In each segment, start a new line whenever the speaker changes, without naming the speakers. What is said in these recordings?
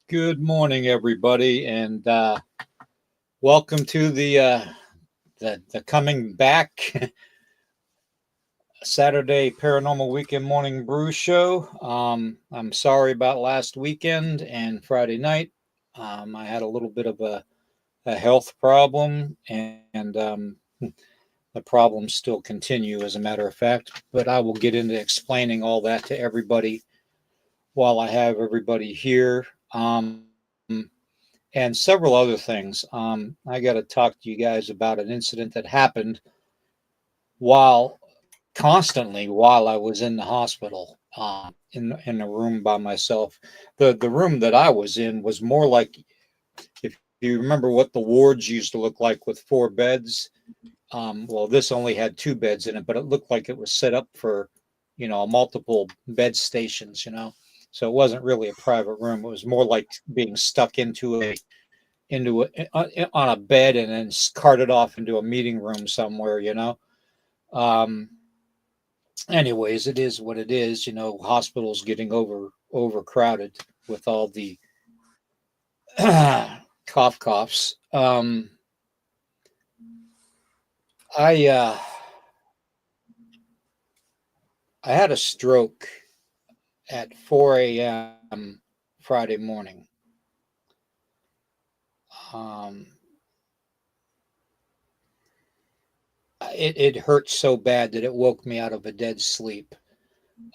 Good morning, everybody, and welcome to the coming back Saturday Paranormal Weekend Morning Brew Show. I'm sorry about last weekend and Friday night. I had a little bit of a health problem, and the problems still continue, as a matter of fact. But I will get into explaining all that to everybody while I have everybody here. And several other things. I got to talk to you guys about an incident that happened while constantly while I was in the hospital, in a room by myself. The room that I was in was more like, if you remember what the wards used to look like with four beds. Well, this only had two beds in it, but it looked like it was set up for, multiple bed stations. So it wasn't really a private room. It was more like being stuck on a bed and then carted off into a meeting room somewhere. Um, Anyways, it is what it is. Hospitals getting overcrowded with all the coughs. I uh, I had a stroke at 4 a.m. Friday morning. Um, it hurt so bad that it woke me out of a dead sleep.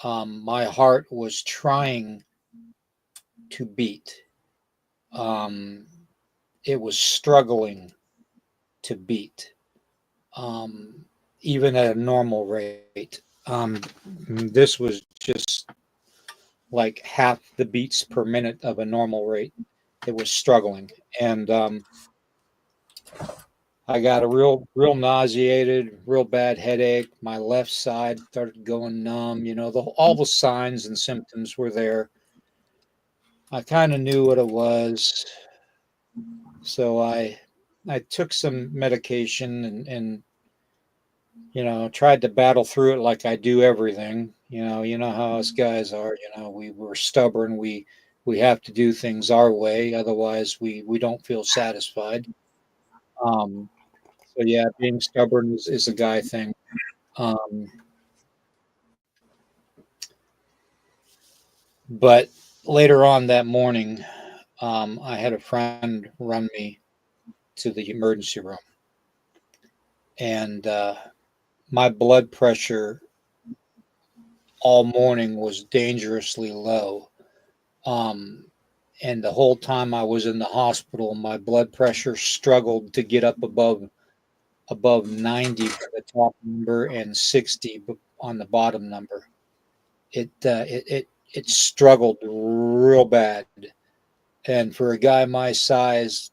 My heart was trying to beat. Um, it was struggling to beat, um, even at a normal rate. This was just like half the beats per minute of a normal rate. It was struggling, and I got a real nauseated, real bad headache. My left side started going numb. All the signs and symptoms were there. I kind of knew what it was, so I took some medication and tried to battle through it like I do everything. You know how us guys are. We're stubborn. We have to do things our way, otherwise we don't feel satisfied. Um, so yeah, being stubborn is a guy thing. Um, but later on that morning, I had a friend run me to the emergency room, and my blood pressure all morning was dangerously low. Um, and the whole time I was in the hospital, my blood pressure struggled to get up above 90 for the top number and 60 on the bottom number. It struggled real bad, and for a guy my size,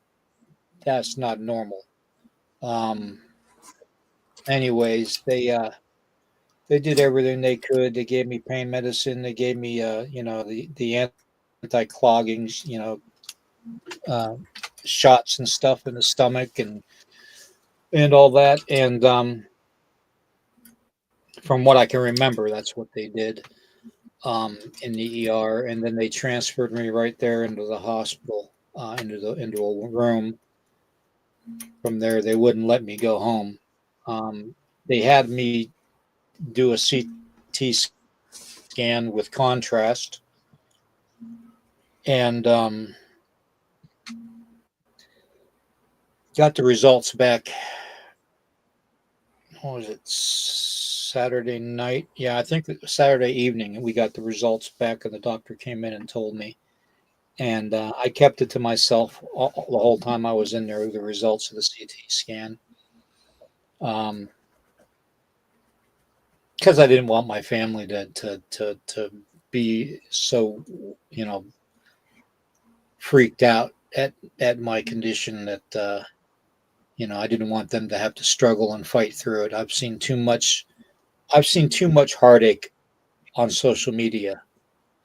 that's not normal. Um, Anyways, they did everything they could. They gave me pain medicine. They gave me the anti-clogging, uh, shots and stuff in the stomach and all that. And from what I can remember, that's what they did, in the ER. And then they transferred me right there into the hospital, into a room. From there, they wouldn't let me go home. They had me do a CT scan with contrast, and got the results back. What was it? Saturday night? Yeah, I think it was Saturday evening. We got the results back, and the doctor came in and told me. And I kept it to myself the whole time I was in there. The results of the CT scan, um, because I didn't want my family to be so, you know freaked out at my condition, that I didn't want them to have to struggle and fight through it. I've seen too much heartache on social media,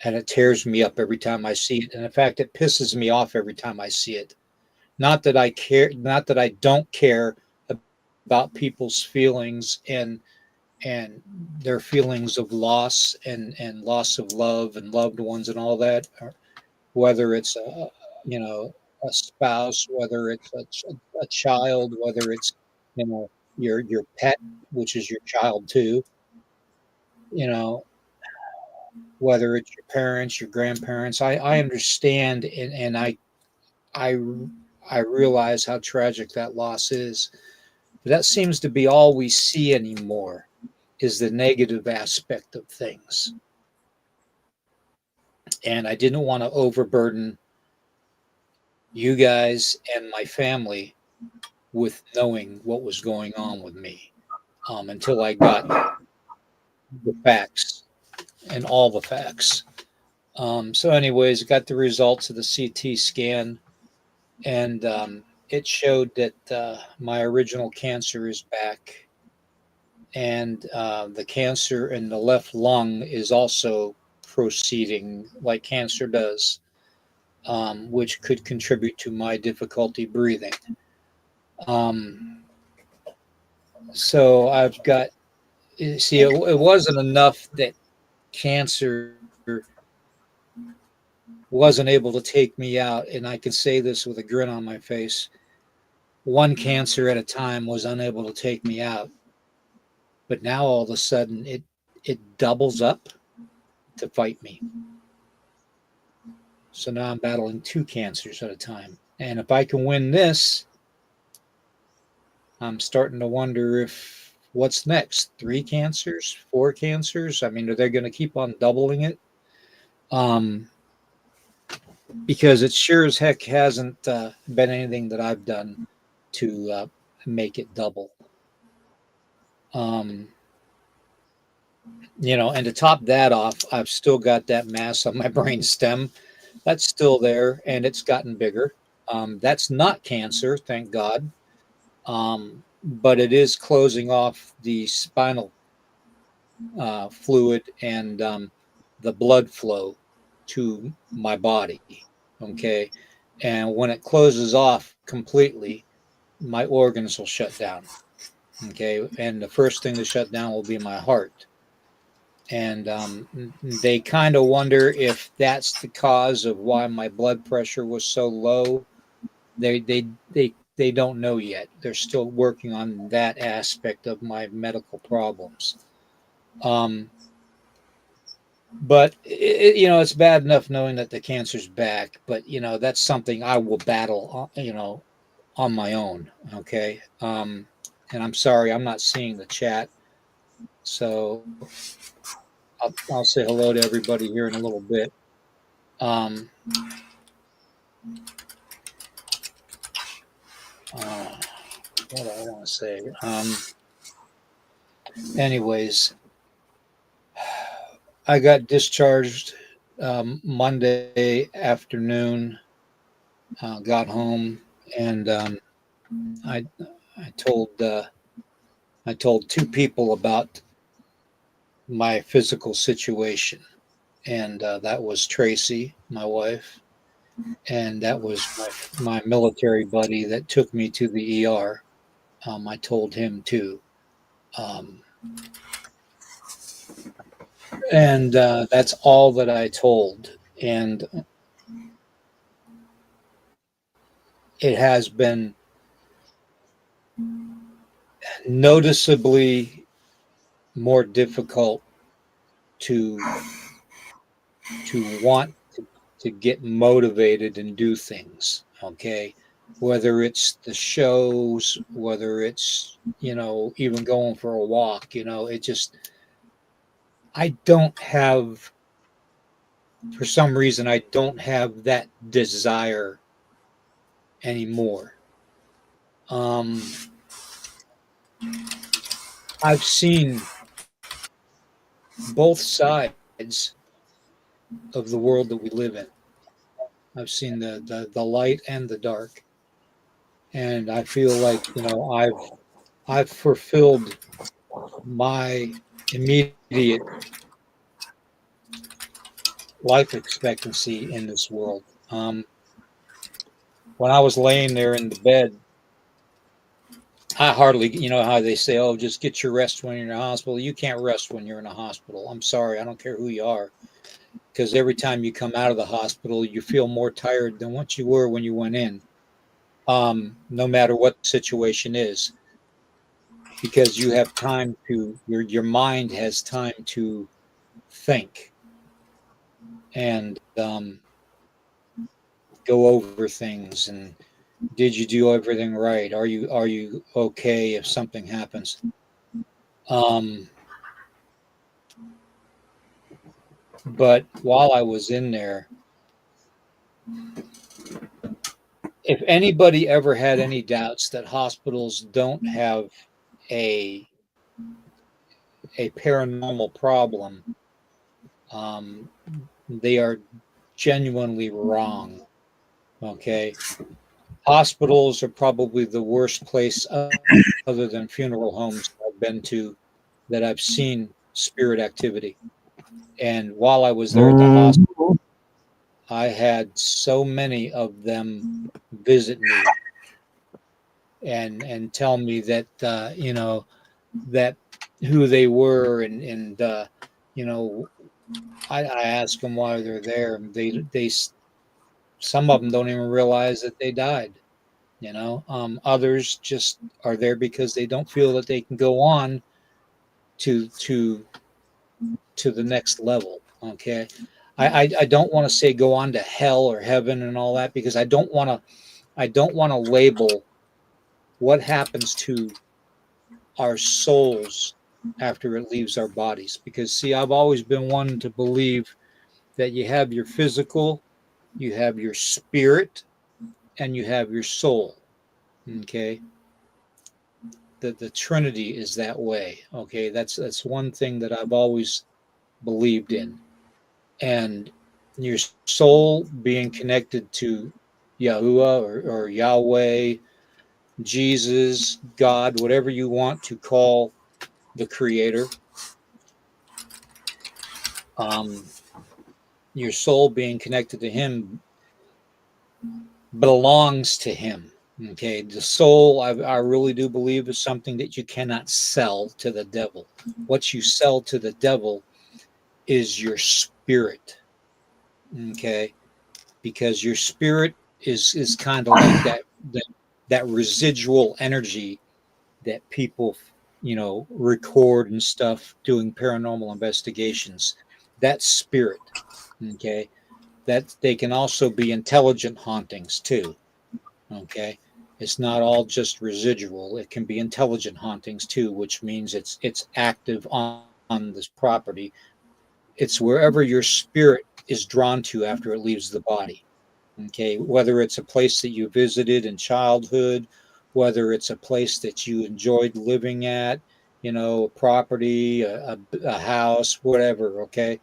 and it tears me up every time I see it. And in fact, it pisses me off every time I see it. Not that I don't care about people's feelings and their feelings of loss and loss of love and loved ones and all that, or whether it's you know, a spouse, whether it's a child, whether it's, your pet, which is your child too, you know, whether it's your parents, your grandparents. I understand, and I I realize how tragic that loss is. But that seems to be all we see anymore, is the negative aspect of things. And I didn't want to overburden you guys and my family with knowing what was going on with me, until I got the facts and all the facts. So, anyways, got the results of the CT scan, and it showed that my original cancer is back, and the cancer in the left lung is also proceeding like cancer does, which could contribute to my difficulty breathing. Um, so I've got, see, it wasn't enough that cancer wasn't able to take me out, and I can say this with a grin on my face. One cancer at a time was unable to take me out, but now all of a sudden it doubles up to fight me. So now I'm battling two cancers at a time. And if I can win this, I'm starting to wonder if what's next? Three cancers? Four cancers? I mean, are they going to keep on doubling it? Um, because it sure as heck hasn't been anything that I've done to make it double. Um, and to top that off, I've still got that mass on my brain stem. That's still there, and it's gotten bigger. That's not cancer, thank God. But it is closing off the spinal fluid and the blood flow to my body. Okay. And when it closes off completely, my organs will shut down. Okay. And the first thing to shut down will be my heart. And they kind of wonder if that's the cause of why my blood pressure was so low. They don't know yet. They're still working on that aspect of my medical problems. Um, but it's bad enough knowing that the cancer's back, but that's something I will battle, on my own. Okay. And I'm sorry, I'm not seeing the chat, so I'll say hello to everybody here in a little bit. Um, uh, what do I want to say? Anyways, I got discharged Monday afternoon. Got home, and I I told I told two people about my physical situation, and that was Tracy, my wife, and that was my military buddy that took me to the ER. I told him too, um, and that's all that I told. And it has been noticeably more difficult to want to get motivated and do things. Okay, whether it's the shows, whether it's even going for a walk. It just, I don't have, for some reason, I don't have that desire anymore. um I've seen both sides of the world that we live in. I've seen the light and the dark, and I feel like I've fulfilled my immediate life expectancy in this world. When I was laying there in the bed, I hardly, how they say, oh, just get your rest when you're in a hospital. You can't rest when you're in a hospital. I'm sorry, I don't care who you are. because every time you come out of the hospital, you feel more tired than what you were when you went in. No matter what the situation is, because you have time to your mind has time to think and go over things and did you do everything right? Are you okay if something happens? Um, but while I was in there, if anybody ever had any doubts that hospitals don't have a a paranormal problem, um, they are genuinely wrong. Okay, hospitals are probably the worst place other than funeral homes I've been to that I've seen spirit activity. And while I was there at the hospital, I had so many of them visit me and tell me that that who they were and you know I ask them why they're there. They some of them don't even realize that they died. Others just are there because they don't feel that they can go on to to to the next level. Okay, I don't want to say go on to hell or heaven and all that because I don't want to label what happens to our souls after it leaves our bodies. Because, see, I've always been one to believe that you have your physical, you have your spirit, and you have your soul. Okay. The Trinity is that way. Okay. That's one thing that I've always believed in. And your soul being connected to Yahuwah or Yahweh, Jesus, God, whatever you want to call the creator, um, your soul being connected to him belongs to him. Okay, the soul, I really do believe, is something that you cannot sell to the devil. What you sell to the devil is your spirit. Okay, because your spirit is kind of like that residual energy that people record and stuff doing paranormal investigations. That spirit. Okay, that they can also be intelligent hauntings too. Okay, it's not all just residual. It can be intelligent hauntings too, which means it's active on this property. It's wherever your spirit is drawn to after it leaves the body. Okay, whether it's a place that you visited in childhood, whether it's a place that you enjoyed living at, a property, a house, whatever. Okay,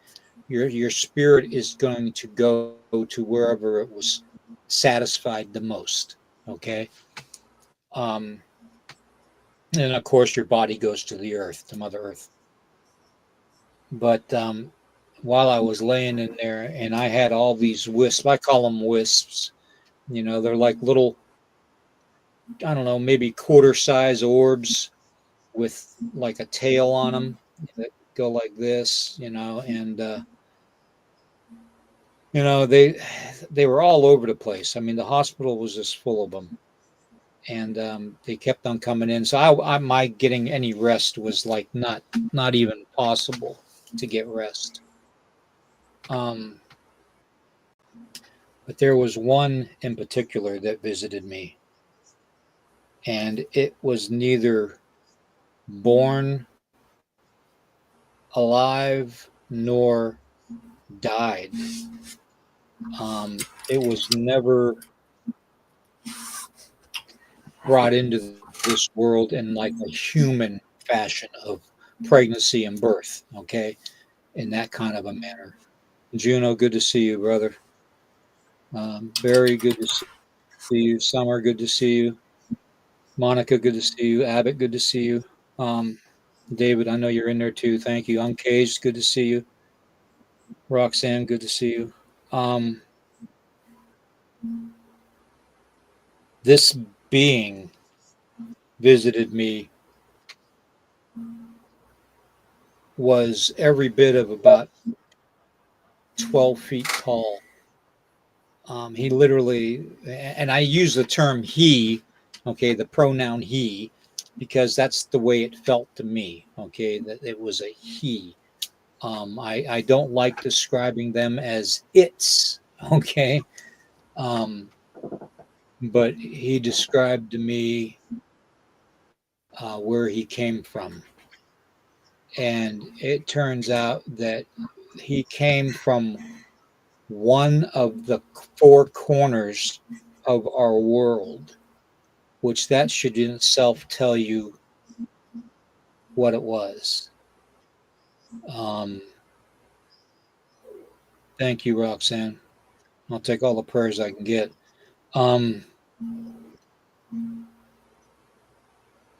your spirit is going to go to wherever it was satisfied the most. Okay, um, and of course your body goes to the earth, to Mother Earth. But while I was laying in there, and I had all these wisps, I call them wisps. They're like little, I don't know, maybe quarter size orbs with like a tail on them that go like this, and they were all over the place. I mean, the hospital was just full of them, and they kept on coming in. So my getting any rest was like not even possible to get rest. Um, but there was one in particular that visited me, and it was neither born alive nor died. It was never brought into this world in like a human fashion of pregnancy and birth, okay, in that kind of a manner. Juno, good to see you, brother. Barry, good to see you. Summer, good to see you. Monica, good to see you. Abbott, good to see you. Um, David, I know you're in there too. Thank you. Uncaged, good to see you. Roxanne, good to see you. Um, this being visited me was every bit of about 12 feet tall. He literally, and I use the term he, okay, the pronoun he, because that's the way it felt to me, okay, that it was a he. I don't like describing them as it's, okay, um, but he described to me where he came from. And it turns out that he came from one of the four corners of our world, which that should in itself tell you what it was. Um, Thank you, Roxanne. I'll take all the prayers I can get. Um,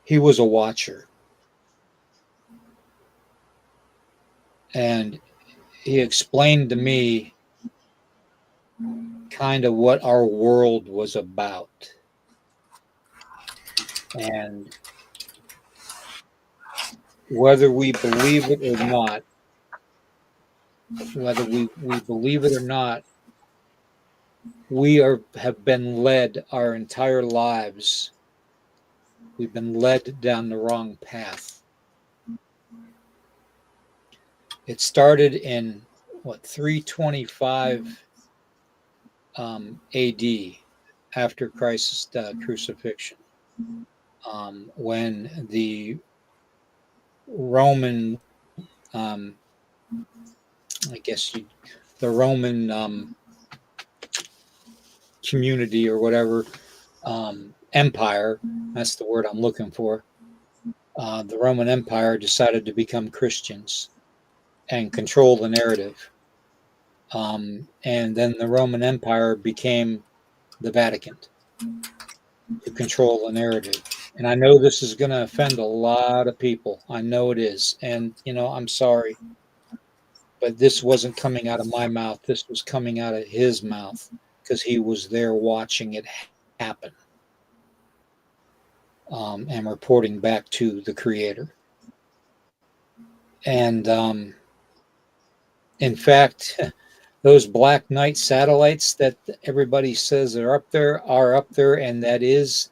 he was a watcher, and he explained to me kind of what our world was about. And whether we believe it or not, whether we believe it or not, have been led our entire lives. We've been led down the wrong path. It started in what 325 AD after Christ's crucifixion, when the Roman, um, I guess the Roman community or whatever, empire, that's the word I'm looking for. The Roman Empire decided to become Christians and control the narrative. And then the Roman Empire became the Vatican to control the narrative. And I know this is going to offend a lot of people. I know it is. And, I'm sorry, but this wasn't coming out of my mouth. This was coming out of his mouth because he was there watching it happen, and reporting back to the creator. And in fact, those Black Knight satellites that everybody says are up there, and that is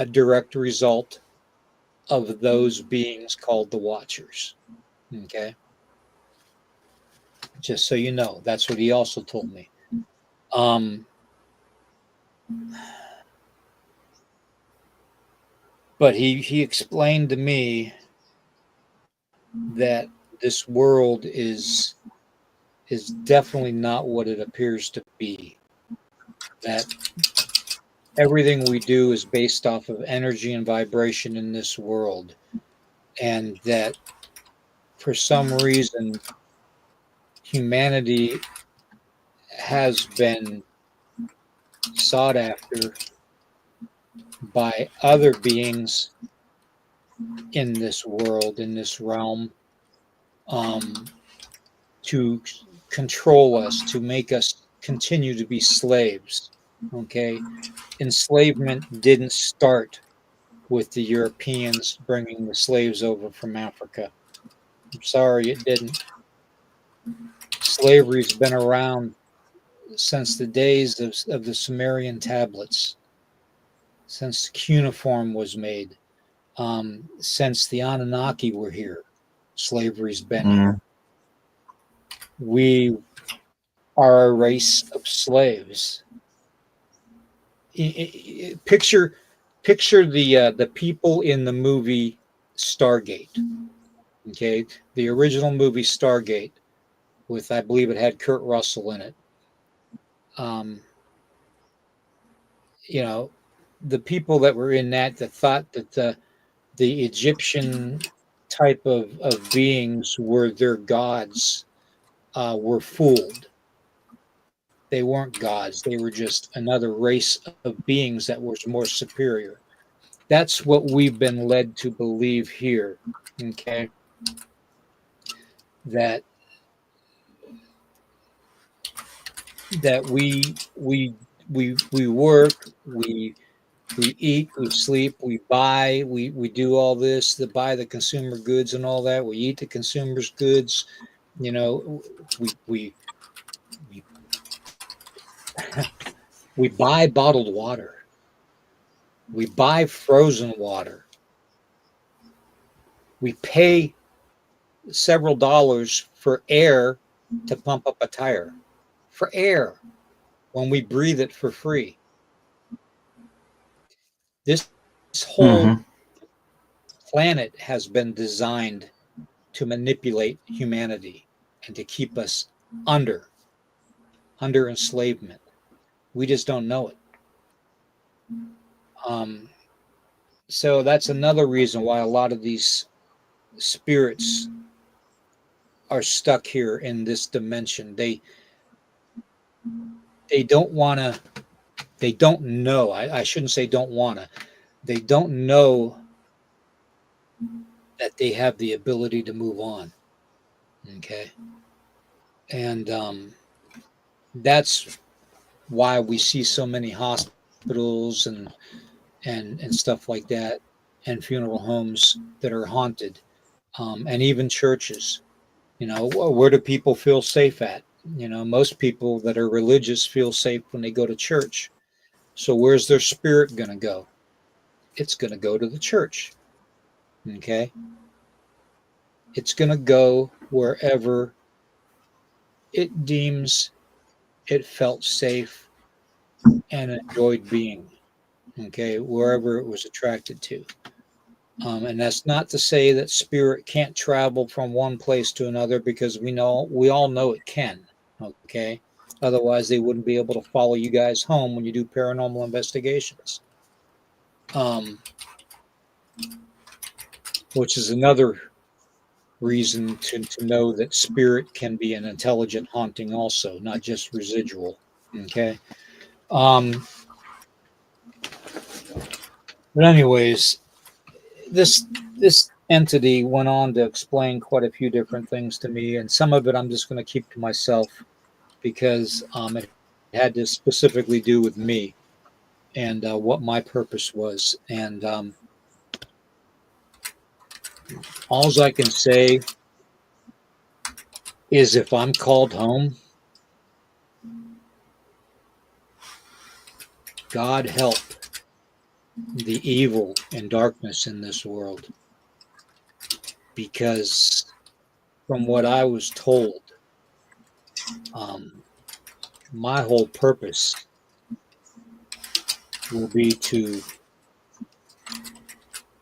a direct result of those beings called the Watchers. Okay. Just so you know, that's what he also told me. But he explained to me that this world is definitely not what it appears to be. That everything we do is based off of energy and vibration in this world, and that for some reason humanity has been sought after by other beings in this world, in this realm, to control us, to make us continue to be slaves. Okay. Enslavement didn't start with the Europeans bringing the slaves over from Africa. I'm sorry, it didn't. Slavery's been around since the days of the Sumerian tablets, since cuneiform was made, since the Anunnaki were here. Slavery's been here. We are a race of slaves. Picture the people in the movie Stargate. Okay, the original movie Stargate, with I believe it had Kurt Russell in it. The people that were in that thought that the Egyptian type of beings were their gods, were fooled. They weren't gods. They were just another race of beings that was more superior. That's what we've been led to believe here. Okay. That we work, we eat, we sleep, we buy, we do all this, to buy the consumer goods and all that. We eat the consumer's goods. You know, we we buy bottled water. We buy frozen water. We pay several dollars for air to pump up a tire. For air when we breathe it for free. This whole
Mm-hmm.
planet has been designed to manipulate humanity and to keep us under under enslavement. We just don't know it. Um, so that's another reason why a lot of these spirits are stuck here in this dimension. They don't want to. They don't know. I shouldn't say don't want to. They don't know that they have the ability to move on. Okay, and that's why we see so many hospitals and stuff like that, and funeral homes that are haunted, and even churches. You know, where do people feel safe at? You know, most people that are religious feel safe when they go to church. So where's their spirit going to go? It's going to go to the church. Okay, it's going to go wherever it deems it felt safe and enjoyed being. Okay, wherever it was attracted to. And that's not to say that spirit can't travel from one place to another, because we all know it can. Okay, otherwise they wouldn't be able to follow you guys home when you do paranormal investigations. Um, which is another reason to know that spirit can be an intelligent haunting, also, not just residual. Okay. Um, but anyways, this entity went on to explain quite a few different things to me, and some of it I'm just going to keep to myself, because it had to specifically do with me and what my purpose was. And all I can say is, if I'm called home, God help the evil and darkness in this world, because from what I was told, um, my whole purpose will be to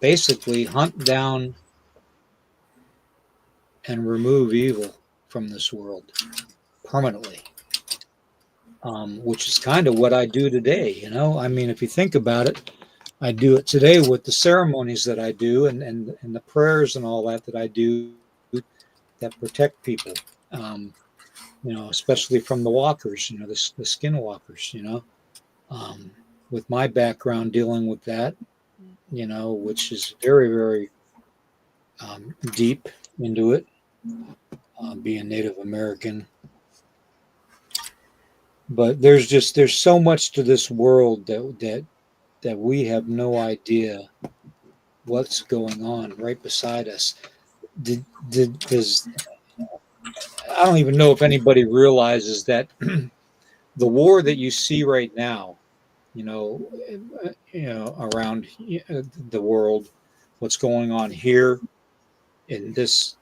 basically hunt down and remove evil from this world permanently, which is kind of what I do today. You know, I mean, if you think about it, I do it today with the ceremonies that I do, and the prayers and all that I do, that protect people. Um, you know, especially from the walkers, you know, the skinwalkers, you know, um, with my background dealing with that, you know, which is very, very deep into it, being Native American. But there's so much to this world that we have no idea what's going on right beside us. Does I don't even know if anybody realizes that the war that you see right now, you know, around the world, what's going on here in this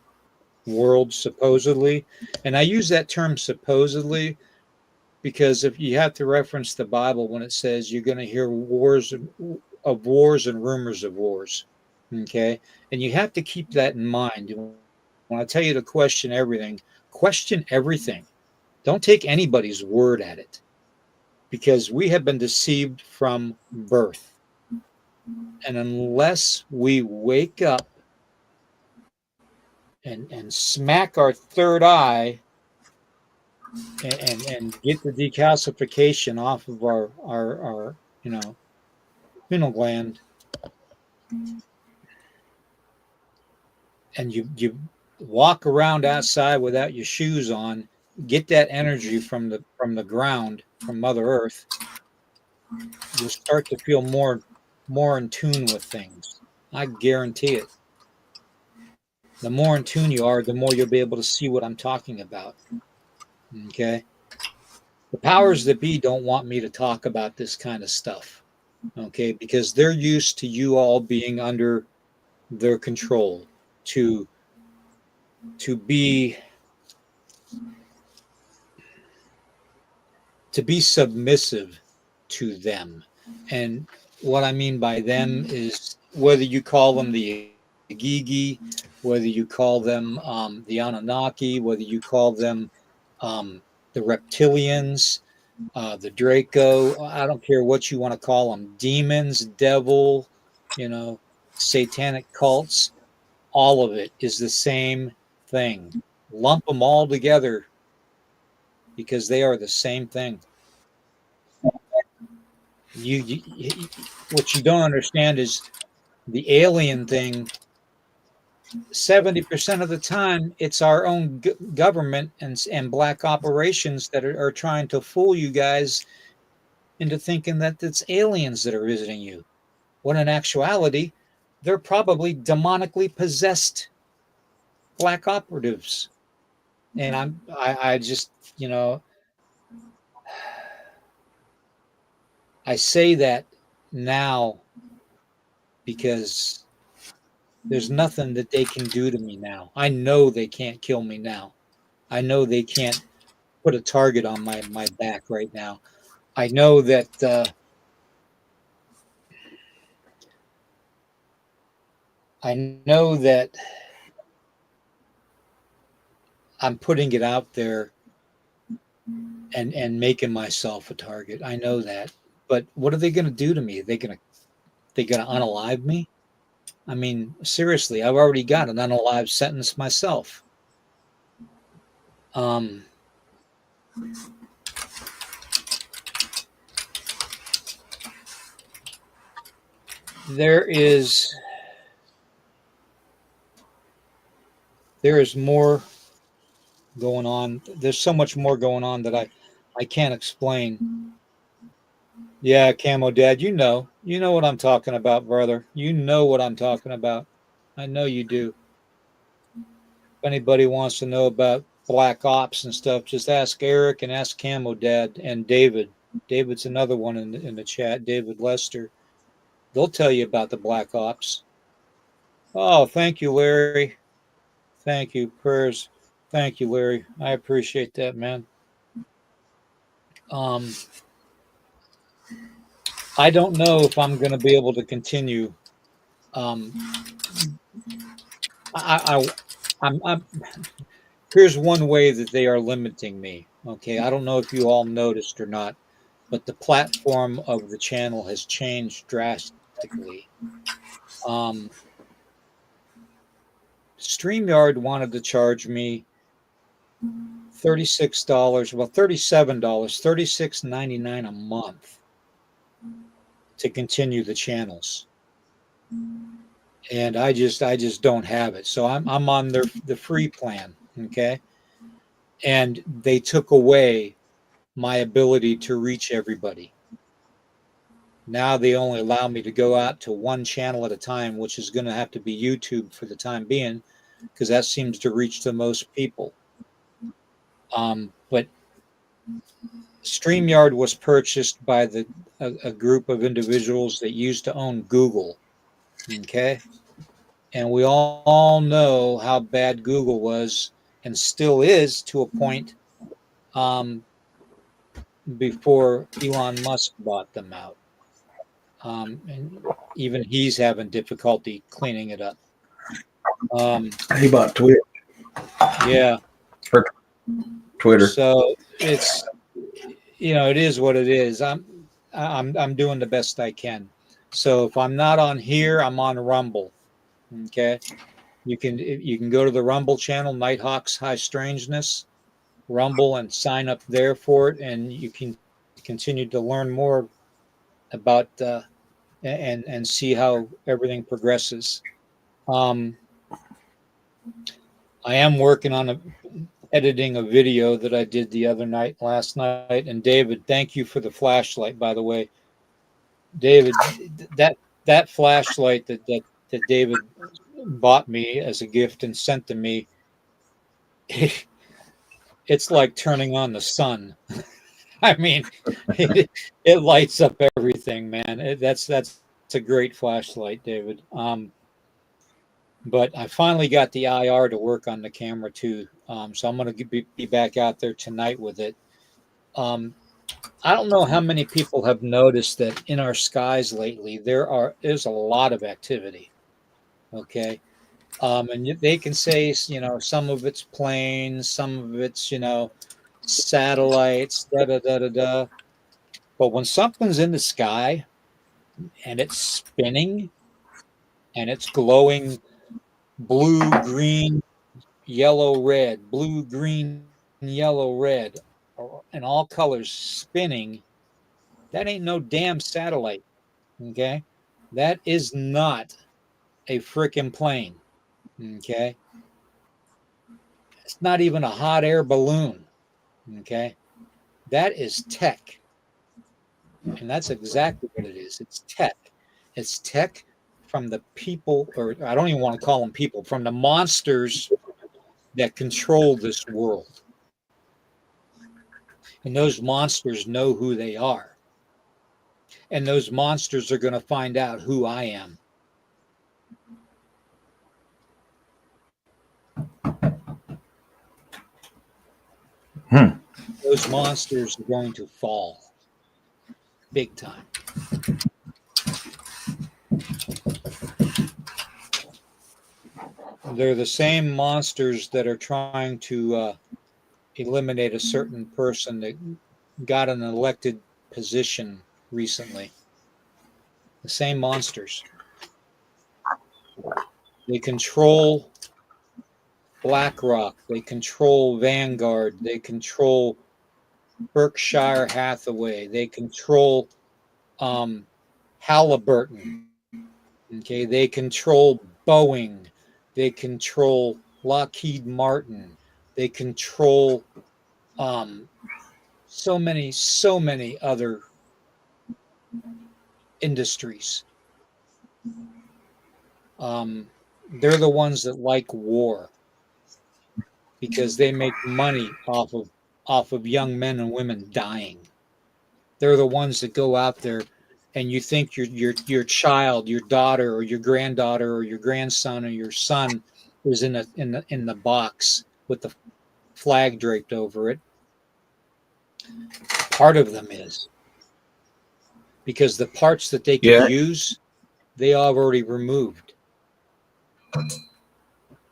world supposedly, and I use that term supposedly because if you have to reference the Bible when it says you're going to hear wars and rumors of wars, okay, and you have to keep that in mind when I tell you to question everything. Don't take anybody's word at it, because we have been deceived from birth. And unless we wake up and smack our third eye and get the decalcification off of our pineal gland, and you walk around outside without your shoes on, get that energy from the ground, from Mother Earth, you'll start to feel more in tune with things. I guarantee it. The more in tune you are, the more you'll be able to see what I'm talking about. Okay. The powers that be don't want me to talk about this kind of stuff. Okay. Because they're used to you all being under their control to be submissive to them. And what I mean by them is whether you call them the Igigi, whether you call them the Anunnaki, whether you call them the reptilians, the Draco, I don't care what you want to call them, demons, devil, you know, satanic cults, all of it is the same thing. Lump them all together because they are the same thing. What you don't understand is the alien thing. 70% of the time, it's our own government and black operations that are trying to fool you guys into thinking that it's aliens that are visiting you. When in actuality, they're probably demonically possessed black operatives. And I just, I say that now because there's nothing that they can do to me now. I know they can't kill me now. I know they can't put a target on my back right now. I know that I'm putting it out there and making myself a target. I know that. But what are they going to do to me? They going to unalive me? I mean, seriously, I've already got an unalive sentence myself. There is more going on. There's so much more going on that I can't explain. Yeah, Camo Dad, you know what I'm talking about, brother. You know what I'm talking about. I know you do. If anybody wants to know about black ops and stuff, just ask Eric and ask Camo Dad and David. David's another one in the chat, David Lester. They'll tell you about the black ops. Oh, thank you, Larry. Thank you. Prayers. Thank you, Larry. I appreciate that, man. I don't know if I'm going to be able to continue. I'm here's one way that they are limiting me. Okay, I don't know if you all noticed or not, but the platform of the channel has changed drastically. StreamYard wanted to charge me $36, well, $37, $36.99 a month to continue the channels. And I just don't have it. So I'm on the free plan, okay? And they took away my ability to reach everybody. Now they only allow me to go out to one channel at a time, which is going to have to be YouTube for the time being, because that seems to reach the most people. But StreamYard was purchased by a group of individuals that used to own Google. Okay. And we all know how bad Google was and still is to a point before Elon Musk bought them out. And even he's having difficulty cleaning it up.
He bought Twitch.
Yeah.
Or Twitter.
So it's, it is what it is. I'm doing the best I can. So if I'm not on here, I'm on Rumble. Okay. You can go to the Rumble channel, Nighthawk's High Strangeness, Rumble, and sign up there for it, and you can continue to learn more about and see how everything progresses. I am working on editing a video that I did last night. And David, thank you for the flashlight, by the way. David, that flashlight that David bought me as a gift and sent to me, it's like turning on the sun. I mean, it lights up everything, man. That's a great flashlight, David. But I finally got the IR to work on the camera too. So I'm going to be back out there tonight with it. Um, I don't know how many people have noticed that in our skies lately there's a lot of activity. Okay, and they can say some of it's planes, some of it's satellites, da da da da da. But when something's in the sky and it's spinning and it's glowing blue, green, yellow, red, blue, green, yellow, red, and all colors spinning, that ain't no damn satellite. Okay. That is not a freaking plane. Okay. It's not even a hot air balloon. Okay. That is tech. And that's exactly what it is. It's tech. It's tech from the people, or I don't even want to call them people, from the monsters that control this world. And those monsters know who they are. And those monsters are going to find out who I am. Those monsters are going to fall big time. They're the same monsters that are trying to eliminate a certain person that got an elected position recently. The same monsters. They control BlackRock. They control Vanguard. They control Berkshire Hathaway. They control Halliburton. Okay, they control Boeing. They control Lockheed Martin. They control so many other industries. They're the ones that like war because they make money off of young men and women dying. They're the ones that go out there and you think your child, your daughter or your granddaughter or your grandson or your son is in the box with the flag draped over it. Part of them is because the parts that they can use, they already removed.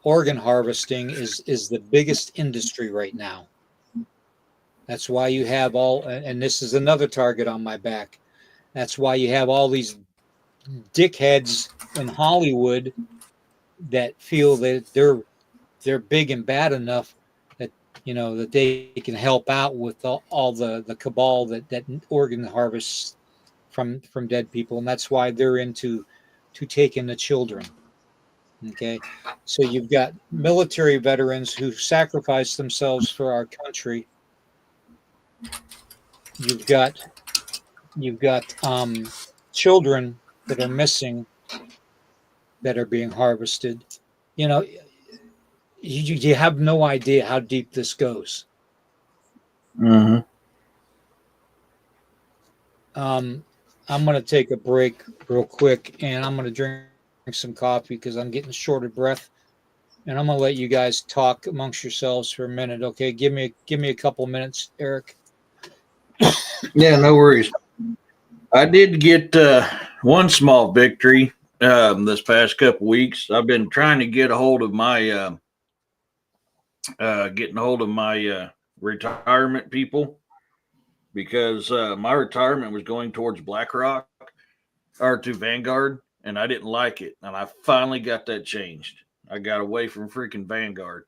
Organ harvesting is the biggest industry right now. That's why you have and this is another target on my back. That's why you have all these dickheads in Hollywood that feel that they're big and bad enough that that they can help out with all the cabal that organ harvests from dead people, and that's why they're into taking the children. Okay, so you've got military veterans who sacrificed themselves for our country. You've got children that are missing that are being harvested. You know, you have no idea how deep this goes.
Mm-hmm.
I'm going to take a break real quick, and I'm going to drink some coffee because I'm getting short of breath. And I'm going to let you guys talk amongst yourselves for a minute. Okay, give me a couple minutes, Eric.
Yeah, no worries. I did get one small victory this past couple weeks. I've been trying to get a hold of my retirement people because my retirement was going towards BlackRock or to Vanguard, and I didn't like it. And I finally got that changed. I got away from freaking Vanguard.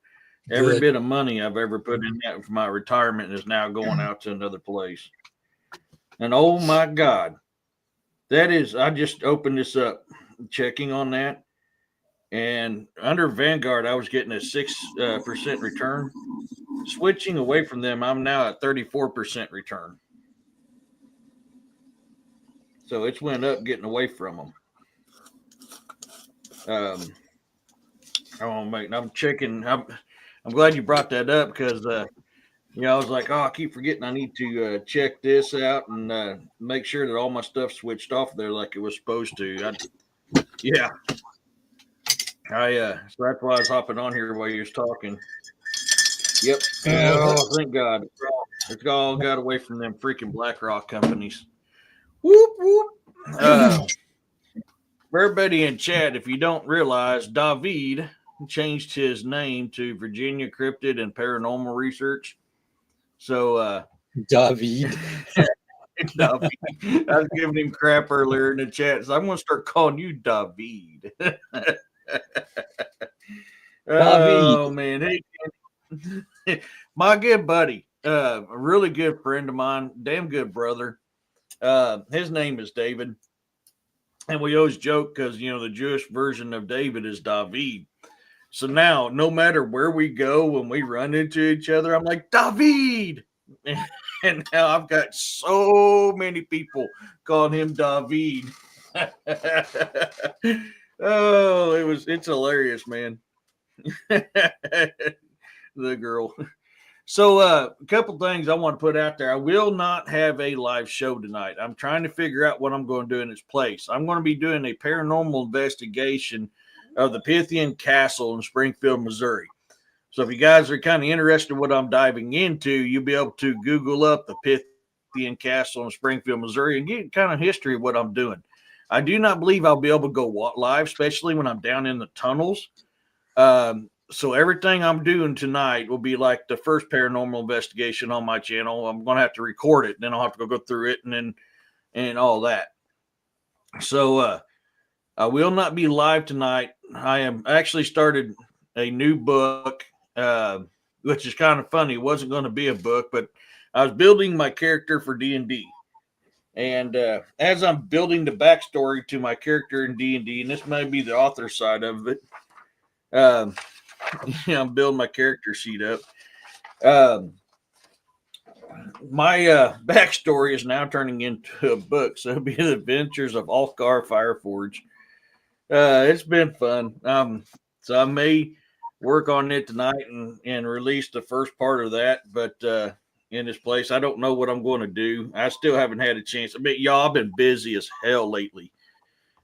Every
Good.
bit of money I've ever put in that for my retirement is now going out to another place. And oh my God, I just opened this up, checking on that. And under Vanguard, I was getting a 6% return. Switching away from them, I'm now at 34% return. So it's went up getting away from them. Oh, mate, I'm checking. I'm glad you brought that up because I was like, oh, I keep forgetting I need to check this out and make sure that all my stuff switched off there like it was supposed to. Yeah, so that's why I was hopping on here while you was talking. Yep.
Uh,
Oh, thank God. It's all got away from them freaking BlackRock companies. Whoop whoop. For everybody in chat, if you don't realize, David changed his name to Virginia Cryptid and Paranormal Research. So,
David.
David, I was giving him crap earlier in the chat, so I'm going to start calling you David.
David.
Oh man, hey, my good buddy, a really good friend of mine, damn good brother. His name is David, and we always joke because the Jewish version of David is David. So now, no matter where we go, when we run into each other, I'm like David, and now I've got so many people calling him David. Oh, it's hilarious, man. The girl. So, a couple things I want to put out there. I will not have a live show tonight. I'm trying to figure out what I'm going to do in its place. I'm going to be doing a paranormal investigation of the Pythian Castle in Springfield, Missouri. So, if you guys are kind of interested in what I'm diving into, you'll be able to Google up the Pythian Castle in Springfield, Missouri, and get kind of history of what I'm doing. I do not believe I'll be able to go live, especially when I'm down in the tunnels. So everything I'm doing tonight will be like the first paranormal investigation on my channel. I'm gonna have to record it, then I'll have to go through it and all that. So I will not be live tonight. I am actually started a new book, which is kind of funny. It wasn't going to be a book, but I was building my character for D&D. And as I'm building the backstory to my character in D&D, and this may be the author side of it, um, I'm building my character sheet up. Um, my backstory is now turning into a book, so it'll be the adventures of Alfgar Fireforge. It's been fun. So I may work on it tonight and release the first part of that, but in this place, I don't know what I'm going to do. I still haven't had a chance. I mean, y'all, I've been busy as hell lately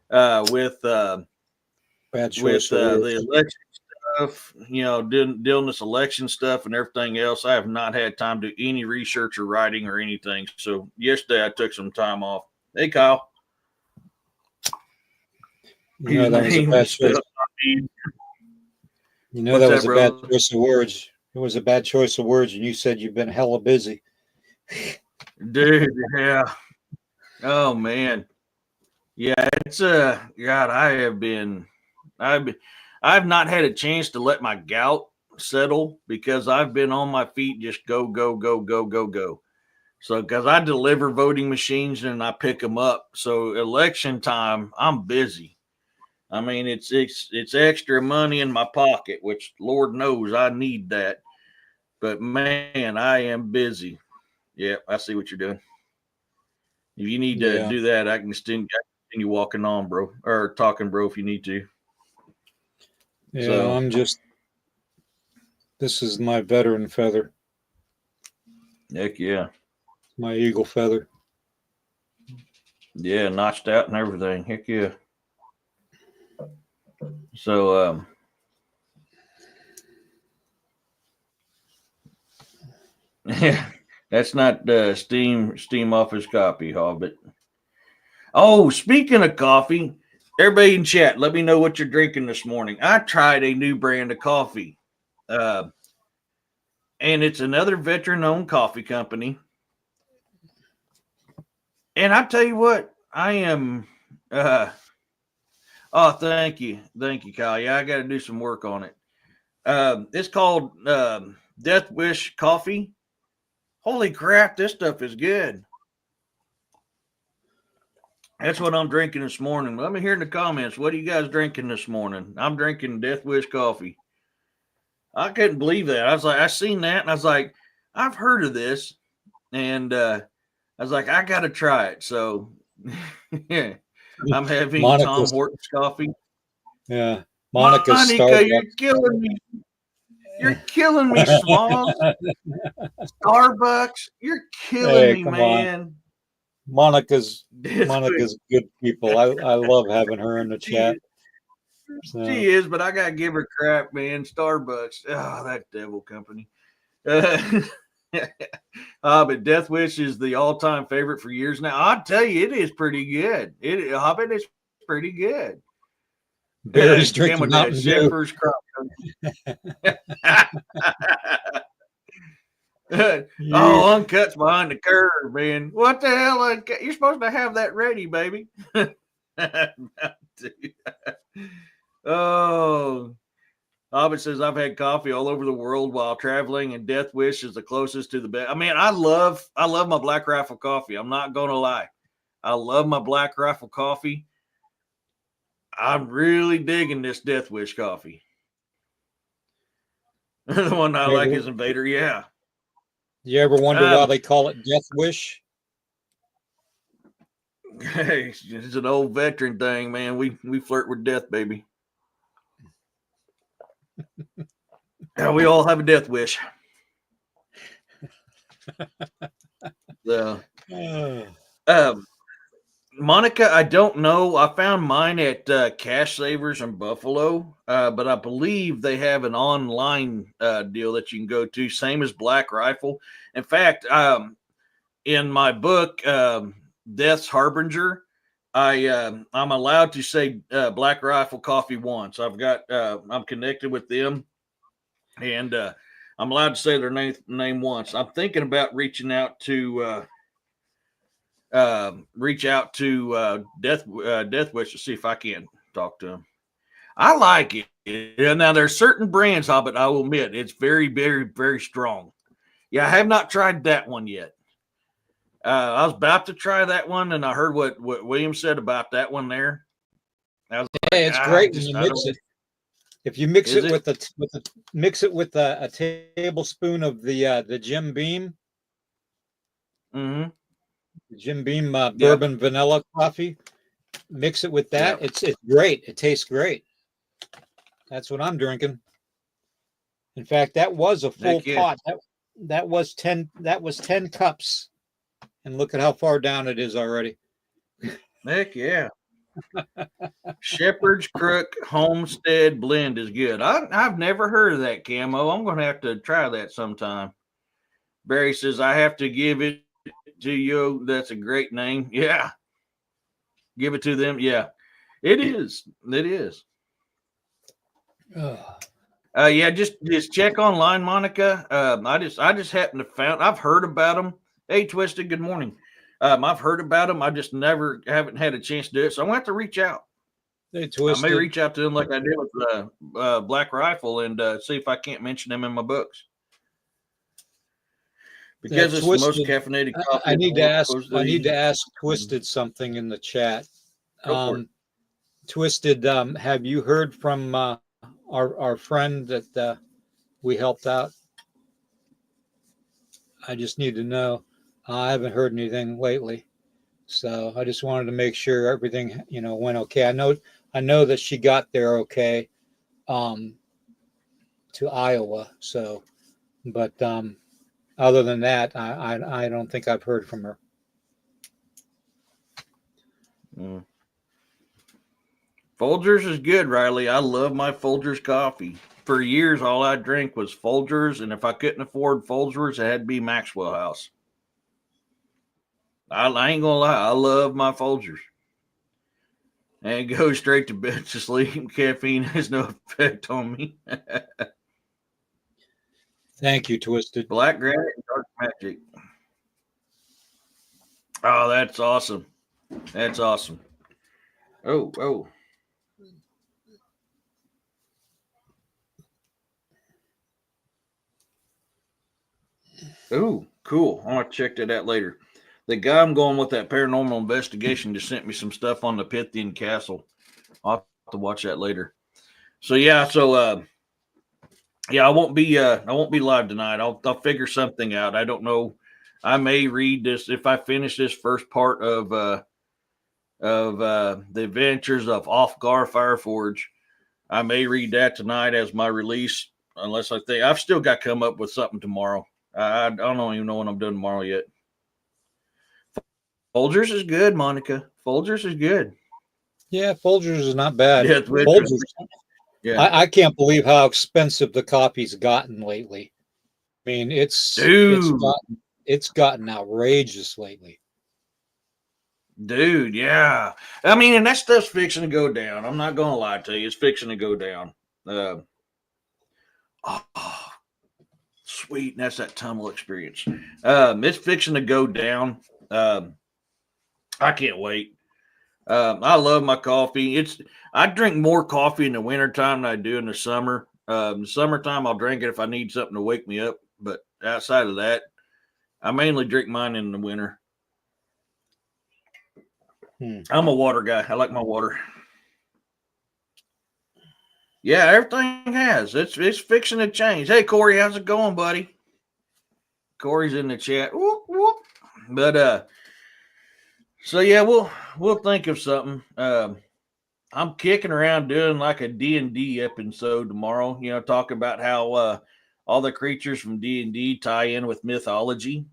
with
Bad choice of
the
words.
election stuff, dealing this election stuff and everything else. I have not had time to do any research or writing or anything. So yesterday I took some time off. Hey, Kyle.
You
His
know that was a
name
bad
is
choice. You know
What's
that
that,
was a bad
brother?
choice of words. It was a bad choice of words, and you said you've been hella busy.
Dude, yeah. Oh man. Yeah, it's God, I've I've not had a chance to let my gout settle because I've been on my feet just go go go go go go. So because I deliver voting machines and I pick them up. So election time, I'm busy. I mean, it's extra money in my pocket, which Lord knows I need that. But man, I am busy. Yeah, I see what you're doing. If you need to
Yeah,
do that, I can continue walking on, bro, or talking, bro, if you need to.
yeah.
So,
This is my veteran feather,
heck yeah,
my eagle feather.
yeah, notched out and everything. Heck yeah. So, yeah, that's not Steam Office copy, Hobbit. Oh, speaking of coffee, everybody in chat, let me know what you're drinking this morning. I tried a new brand of coffee, uh, and it's another veteran-owned coffee company. And I tell you what, I am. Oh, thank you, Kyle. Yeah, I got to do some work on it. It's called Death Wish Coffee. Holy crap, this stuff is good. That's what I'm drinking this morning. Let me hear in the comments. What are you guys drinking this morning? I'm drinking Death Wish coffee. I couldn't believe that. I was like, I seen that, and I was like, I've heard of this, and I was like, I got to try it. So, yeah, I'm having Tom
Monica's,
Hortons coffee.
yeah. Monica's
Monica, you're
Starbucks.
killing me. You're killing me, Smalls. Starbucks, you're killing
Hey,
me,
come on.
man.
Monica's
Death wish.
good people. I love having her in the chat.
She
So
is, but I gotta give her crap, man. Starbucks, oh, that devil company. Uh, but Death Wish is the all-time favorite for years now. I'll tell you, it is pretty good. I bet it's pretty good.
Barry's
Came
drinking
with that
Mountain Dew.
Shepherd's crop.
Yeah.
Oh, Uncut's behind the curve, man. What the hell? Uncut? You're supposed to have that ready, baby. Oh, Hobbit says I've had coffee all over the world while traveling, and Death Wish is the closest to the best. I mean, I love my Black Rifle coffee. I'm not gonna lie, I love my Black Rifle coffee. I'm really digging this Death Wish coffee. The one I
You
like
ever,
is Invader. Yeah.
you ever wonder why
Um,
they call it Death Wish?
Hey, it's an old veteran thing, man. We flirt with death, baby. Yeah, we all have a death wish. So,
Uh,
um, Monica, I don't know. I found mine at Cash Savers in Buffalo, but I believe they have an online deal that you can go to, same as Black Rifle. In fact, in my book, Death's Harbinger, I'm allowed to say Black Rifle Coffee once. I'm connected with them, and I'm allowed to say their name once. I'm thinking about reach out to Death Wish to see if I can talk to him. I like it. Yeah, now there's certain brands, but I will admit it's very, very, very strong. Yeah, I have not tried that one yet. I was about to try that one, and I heard what William said about that one there. I was
hey,
like,
it's great when you
I
mix
don't.
it. If you mix
Is
it
it?
mix it with a tablespoon of the Jim Beam,
Mm-hmm.
Jim Beam
Yep.
bourbon vanilla coffee, mix it with that.
Yep.
It's great. It tastes great. That's what I'm drinking. In fact, that was a full
Heck yeah.
pot. That was 10 cups. And look at how far down it is already.
Heck yeah. Shepherd's Crook Homestead Blend is good. I've never heard of that, Camo. I'm going to have to try that sometime. Barry says, I have to give it to you. That's a great name. Yeah. Give it to them. Yeah. It is. It is.
Ugh.
Yeah, just check online, Monica. I just happened to found. I've heard about them. Hey, Twisted. Good morning. I've heard about them. I just never haven't had a chance to do it. So I'm going to have to reach out.
They
I may
twisted.
reach out to them like I did with Black Rifle and see if I can't mention them in my books because
That
it's the most
twisted.
caffeinated coffee
I
in the
need to
world.
ask. I need
Supposedly,
to ask Twisted something in the chat.
go for it.
Twisted, have you heard from our friend that we helped out? I just need to know. I haven't heard anything lately, so I just wanted to make sure everything went okay. I know that she got there okay um, to Iowa. So, but other than that, I don't think I've heard from her.
Mm. Folgers is good, Riley. I love my Folgers coffee. For years, all I drank was Folgers, and if I couldn't afford Folgers, it had to be Maxwell House. I ain't gonna lie, I love my Folgers. And go straight to bed to sleep. Caffeine has no effect on me.
Thank you, Twisted.
Black Granite and Dark Magic. Oh, that's awesome. That's awesome. Oh. Oh, cool. I want to check that out later. The guy I'm going with that paranormal investigation just sent me some stuff on the Pythian Castle. I'll have to watch that later. So yeah, I won't be live tonight. I'll figure something out. I don't know. I may read this if I finish this first part of the Adventures of Off Gar Fireforge. I may read that tonight as my release, unless I think I've still got to come up with something tomorrow. I don't even know when I'm doing tomorrow yet. Folgers is good, Monica. Folgers is good.
Yeah, Folgers is not bad.
Death Witches.
Folgers.
Yeah.
I can't believe how expensive the coffee's gotten lately. I mean,
Dude.
it's gotten outrageous lately.
Dude, yeah. I mean, and that stuff's fixing to go down. I'm not gonna lie to you, it's fixing to go down. Oh, sweet, and that's that tunnel experience. It's fixing to go down. I can't wait. I love my coffee. I drink more coffee in the wintertime than I do in the summer. The summertime, I'll drink it if I need something to wake me up. But outside of that, I mainly drink mine in the winter. I'm a water guy. I like my water. Yeah, everything has. It's fixing to change. Hey, Corey, how's it going, buddy? Corey's in the chat. Whoop, whoop. But so yeah, we'll think of something. I'm kicking around doing like a D&D episode tomorrow. You know, talking about how all the creatures from D&D tie in with mythology.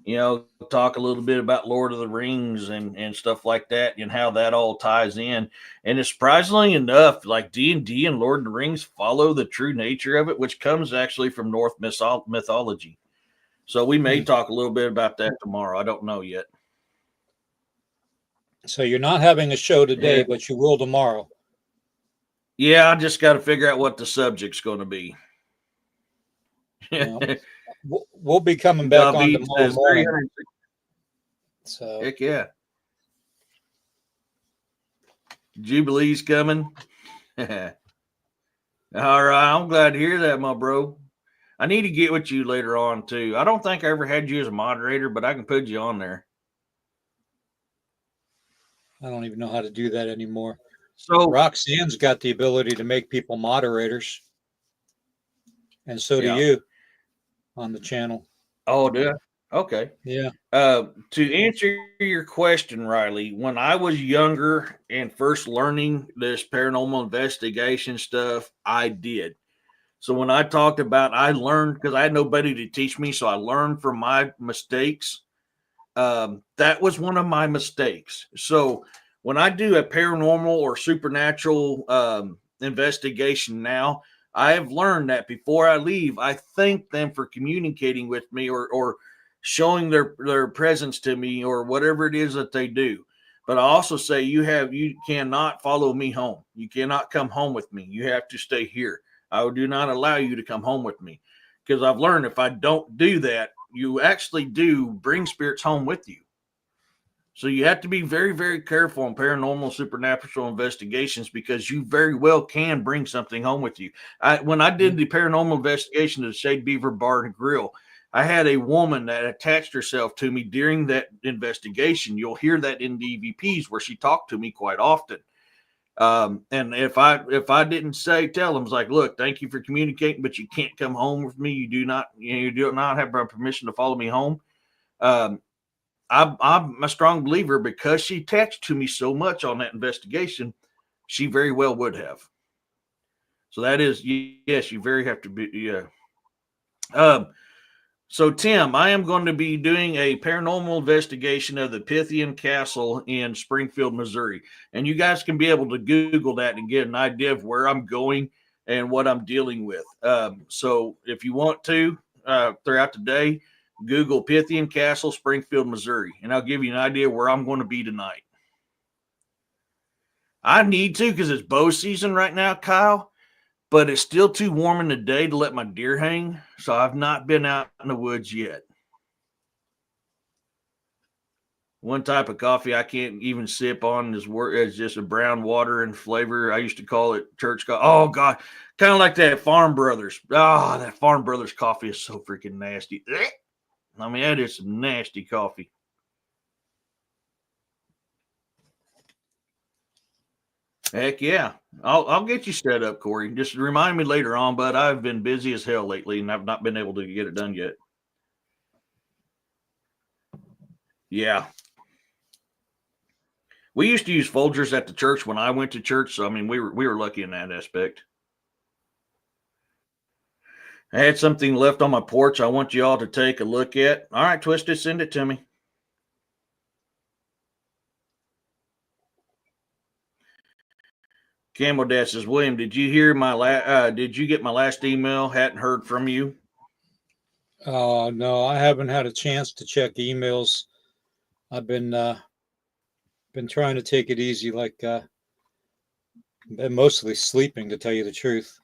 You know, talk a little bit about Lord of the Rings and stuff like that, and how that all ties in. And surprisingly enough, like D&D and Lord of the Rings follow the true nature of it, which comes actually from Norse mythology. So we may talk a little bit about that tomorrow. I don't know yet.
So you're not having a show today, but you will tomorrow.
Yeah, I just got to figure out what the subject's going to be.
Well, we'll be coming back on tomorrow morning. So
heck yeah. Jubilee's coming. All right, I'm glad to hear that, my bro. I need to get with you later on too. I don't think I ever had you as a moderator, but I can put you on there.
I don't even know how to do that anymore.
So
Roxanne's got the ability to make people moderators, and so do you on the channel.
Oh, do I? Okay.
Yeah.
To answer your question, Riley, when I was younger and first learning this paranormal investigation stuff, I did. So when I talked about, I learned because I had nobody to teach me, so I learned from my mistakes. That was one of my mistakes. So when I do a paranormal or supernatural investigation now, I have learned that before I leave, I thank them for communicating with me or showing their presence to me or whatever it is that they do. But I also say you cannot follow me home. You cannot come home with me. You have to stay here. I do not allow you to come home with me, because I've learned if I don't do that, you actually do bring spirits home with you. So you have to be very, very careful on paranormal, supernatural investigations, because you very well can bring something home with you. When I did the paranormal investigation of the Shade Beaver Bar and Grill, I had a woman that attached herself to me during that investigation. You'll hear that in the EVPs where she talked to me quite often. And if I didn't tell them, it's like, look, thank you for communicating, but you can't come home with me. You do not have my permission to follow me home. I'm a strong believer, because she attached to me so much on that investigation, she very well would have. So that is, yes, you very have to be, yeah. So Tim, I am going to be doing a paranormal investigation of the Pythian Castle in Springfield, Missouri. And you guys can be able to Google that and get an idea of where I'm going and what I'm dealing with. So if you want to, throughout the day, Google Pythian Castle, Springfield, Missouri, and I'll give you an idea where I'm going to be tonight. I need to, because it's bow season right now, Kyle, but it's still too warm in the day to let my deer hang, so I've not been out in the woods yet. One type of coffee I can't even sip on is just a brown water and flavor. I used to call it church coffee. Oh, God. Kind of like that Farm Brothers. Oh, that Farm Brothers coffee is so freaking nasty. I mean, that is some nasty coffee. Heck yeah. I'll get you set up, Corey. Just remind me later on, but I've been busy as hell lately, and I've not been able to get it done yet. Yeah. We used to use Folgers at the church when I went to church, so I mean, we were lucky in that aspect. I had something left on my porch I want you all to take a look at. All right, Twisted, send it to me. Camel Dad says, William, did you hear did you get my last email? Hadn't heard from you.
No, I haven't had a chance to check emails. I've been trying to take it easy, like been mostly sleeping, to tell you the truth.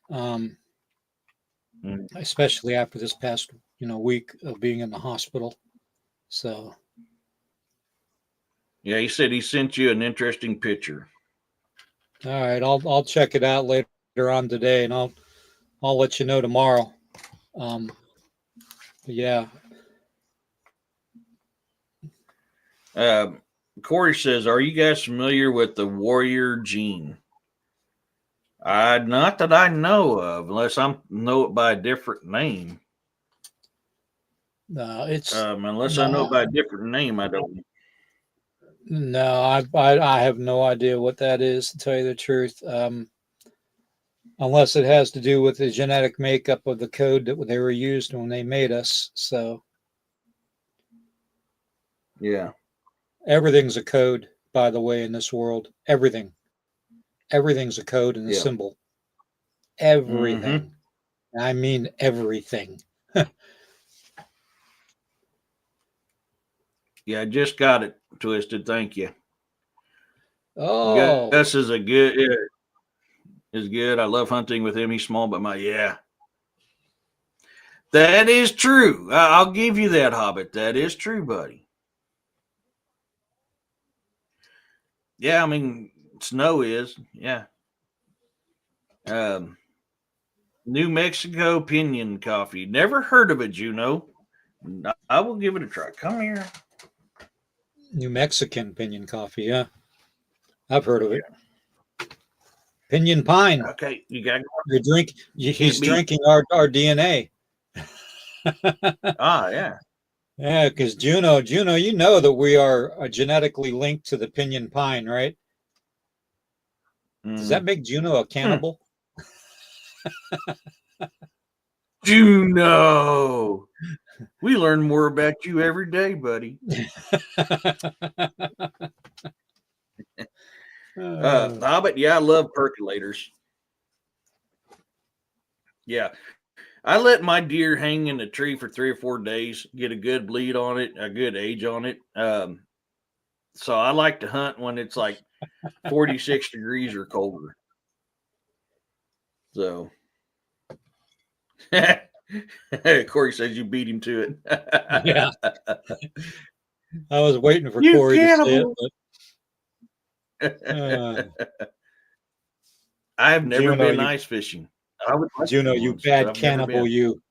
Especially after this past week of being in the hospital. So
yeah, he said he sent you an interesting picture.
All right, I'll check it out later on today, and I'll let you know tomorrow. Yeah.
Corey says, "Are you guys familiar with the warrior gene?" Not that I know of, unless I know it by a different name.
It's
unless I know it by a different name, I don't.
No, I have no idea what that is, to tell you the truth. Unless it has to do with the genetic makeup of the code that they were used when they made us. So
yeah,
everything's a code, by the way, in this world. Everything's a code and a symbol. Everything. Mm-hmm. I mean everything.
Yeah, I just got it, Twisted. Thank you.
Oh,
Gus is is good. I love hunting with him. He's small, but that is true. I'll give you that, Hobbit. That is true, buddy. Yeah, I mean, snow is. Yeah. New Mexico Pinion Coffee. Never heard of it, Juno. I will give it a try. Come here.
New Mexican Pinion Coffee, yeah. I've heard of it. Pinion Pine.
Okay, you got.
He's drinking our DNA.
Yeah.
Yeah, because Juno, you know that we are genetically linked to the Pinion Pine, right? Does that make Juno a cannibal?
Juno, we learn more about you every day, buddy. Hobbit, yeah, I love percolators. Yeah. I let my deer hang in the tree for 3 or 4 days, get a good bleed on it, a good age on it. So I like to hunt when it's like 46 degrees or colder. So Corey says you beat him to it.
Yeah. I was waiting for Corey to say it,
but I've never been ice fishing.
I would like Juno, you bad cannibal, you.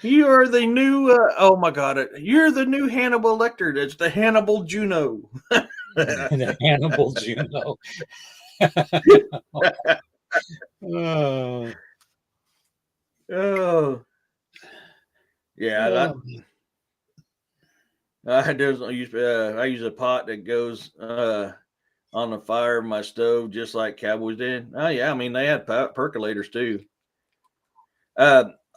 You are the new. Oh my God! You're the new Hannibal Lecter. It's the Hannibal Juno.
The Hannibal Juno.
Oh. Yeah. I use a pot that goes on the fire of my stove, just like cowboys did. Oh yeah, I mean they had percolators too.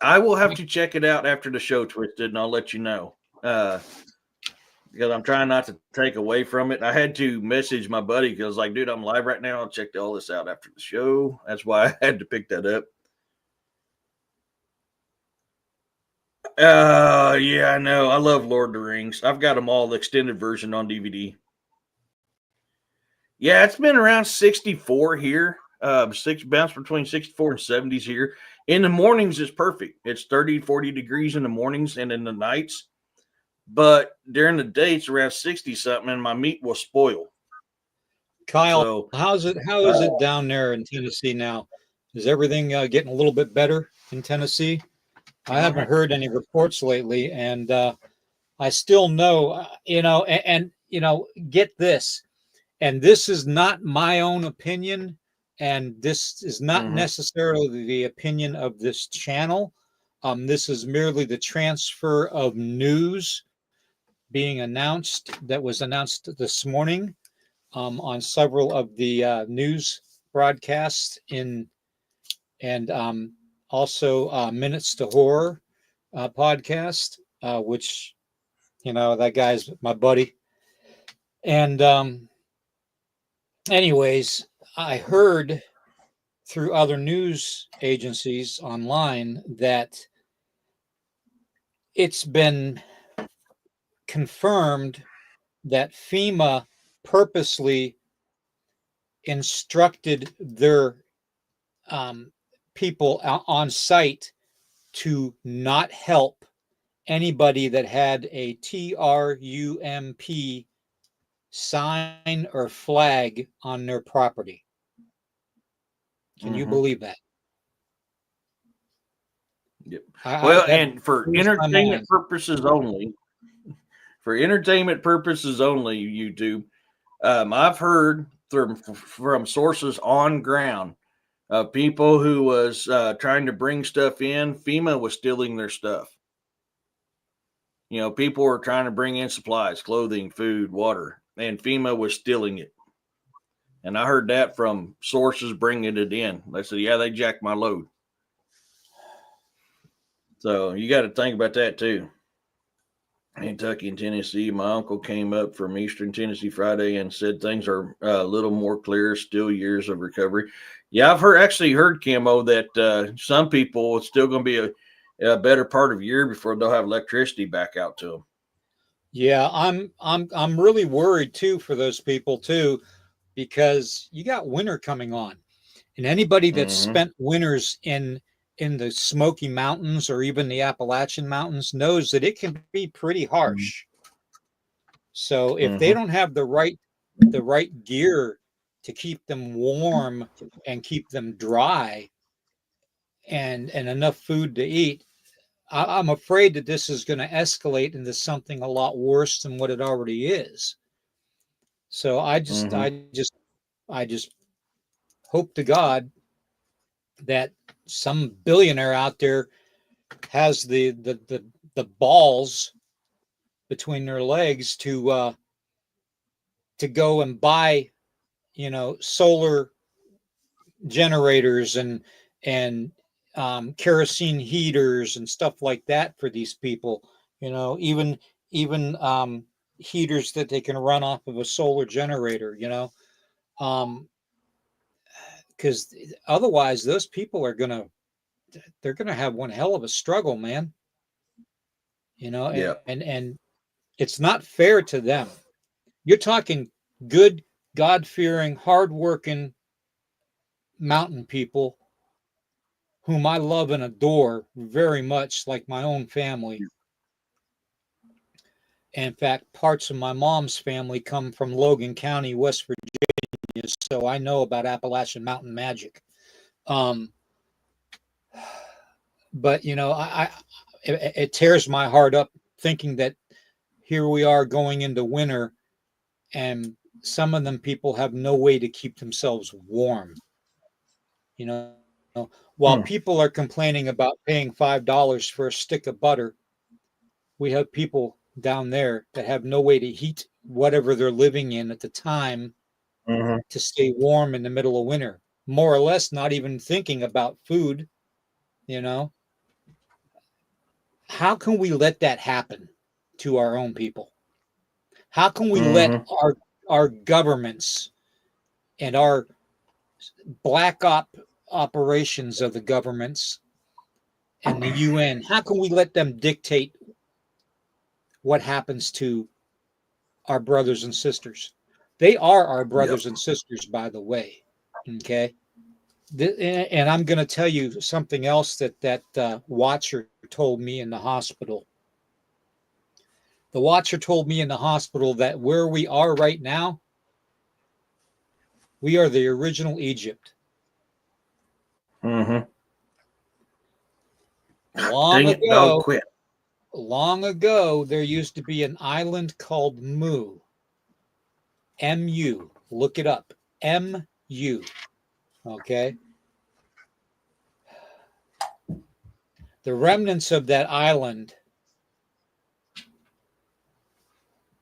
I will have to check it out after the show, Twisted, and I'll let you know. Because I'm trying not to take away from it. I had to message my buddy because I was like, dude, I'm live right now. I'll check all this out after the show. That's why I had to pick that up. Yeah, I know. I love Lord of the Rings. I've got them all, the extended version on DVD. Yeah, it's been around 64 here. Bounce between 64 and 70s here. In the mornings, it's perfect. It's 30, 40 degrees in the mornings and in the nights. But during the day, it's around 60 something, and my meat will spoil.
Kyle, so, how is it down there in Tennessee now? Is everything getting a little bit better in Tennessee? I haven't heard any reports lately, and I still know, and get this, and this is not my own opinion, and this is not necessarily the opinion of this channel. This is merely the transfer of news. being announced, that was announced this morning on several of the news broadcasts and also Minutes to Horror podcast, which, that guy's my buddy. And anyways, I heard through other news agencies online that it's been confirmed that FEMA purposely instructed their um, people on site to not help anybody that had a TRUMP sign or flag on their property. Can you believe that?
Yep.
I
Well,
that
and for
blows my
entertainment
mind.
purposes only, YouTube, I've heard from sources on ground, people who was trying to bring stuff in. FEMA was stealing their stuff. People were trying to bring in supplies, clothing, food, water, and FEMA was stealing it. And I heard that from sources bringing it in. They said, yeah, they jacked my load. So you got to think about that too. Kentucky and Tennessee. My uncle came up from Eastern Tennessee Friday and said things are a little more clear. Still years of recovery. Yeah, I've heard Camo that some people it's still going to be a better part of a year before they'll have electricity back out to them.
Yeah, I'm really worried too for those people too, because you got winter coming on, and anybody that's
Mm-hmm.
spent winters in the Smoky Mountains or even the Appalachian Mountains knows that it can be pretty harsh. So if they
Mm-hmm.
don't have the right gear to keep them warm and keep them dry and enough food to eat, I'm afraid that this is going to escalate into something a lot worse than what it already is. So
Mm-hmm.
I just hope to God that some billionaire out there has the balls between their legs to go and buy, solar generators and kerosene heaters and stuff like that for these people. Even heaters that they can run off of a solar generator. Um, because otherwise, those people they're gonna have one hell of a struggle, man.
Yeah.
And it's not fair to them. You're talking good, God fearing, hard working mountain people whom I love and adore very much, like my own family. In fact, parts of my mom's family come from Logan County, West Virginia, so I know about Appalachian Mountain magic. Um, but it tears my heart up thinking that here we are going into winter, and some of them people have no way to keep themselves warm. You know, while
Hmm.
people are complaining about paying $5 for a stick of butter, we have people down there that have no way to heat whatever they're living in at the time
Mm-hmm.
to stay warm in the middle of winter, more or less not even thinking about food. you know how can we let that happen to our own people? How can we let
Mm-hmm.
our governments and our black operations of the governments and the UN, how can we let them dictate what happens to our brothers and sisters? They are our
Yep.
brothers and sisters, by the way. Okay. And I'm going to tell you something else that watcher told me in the hospital. The watcher told me in the hospital that where we are right now, we are the original Egypt.
Mm-hmm.
Long
Dang it, dog
ago,
quit.
long ago, there used to be an island called Mu. MU. Look it up. MU. Okay. The remnants of that island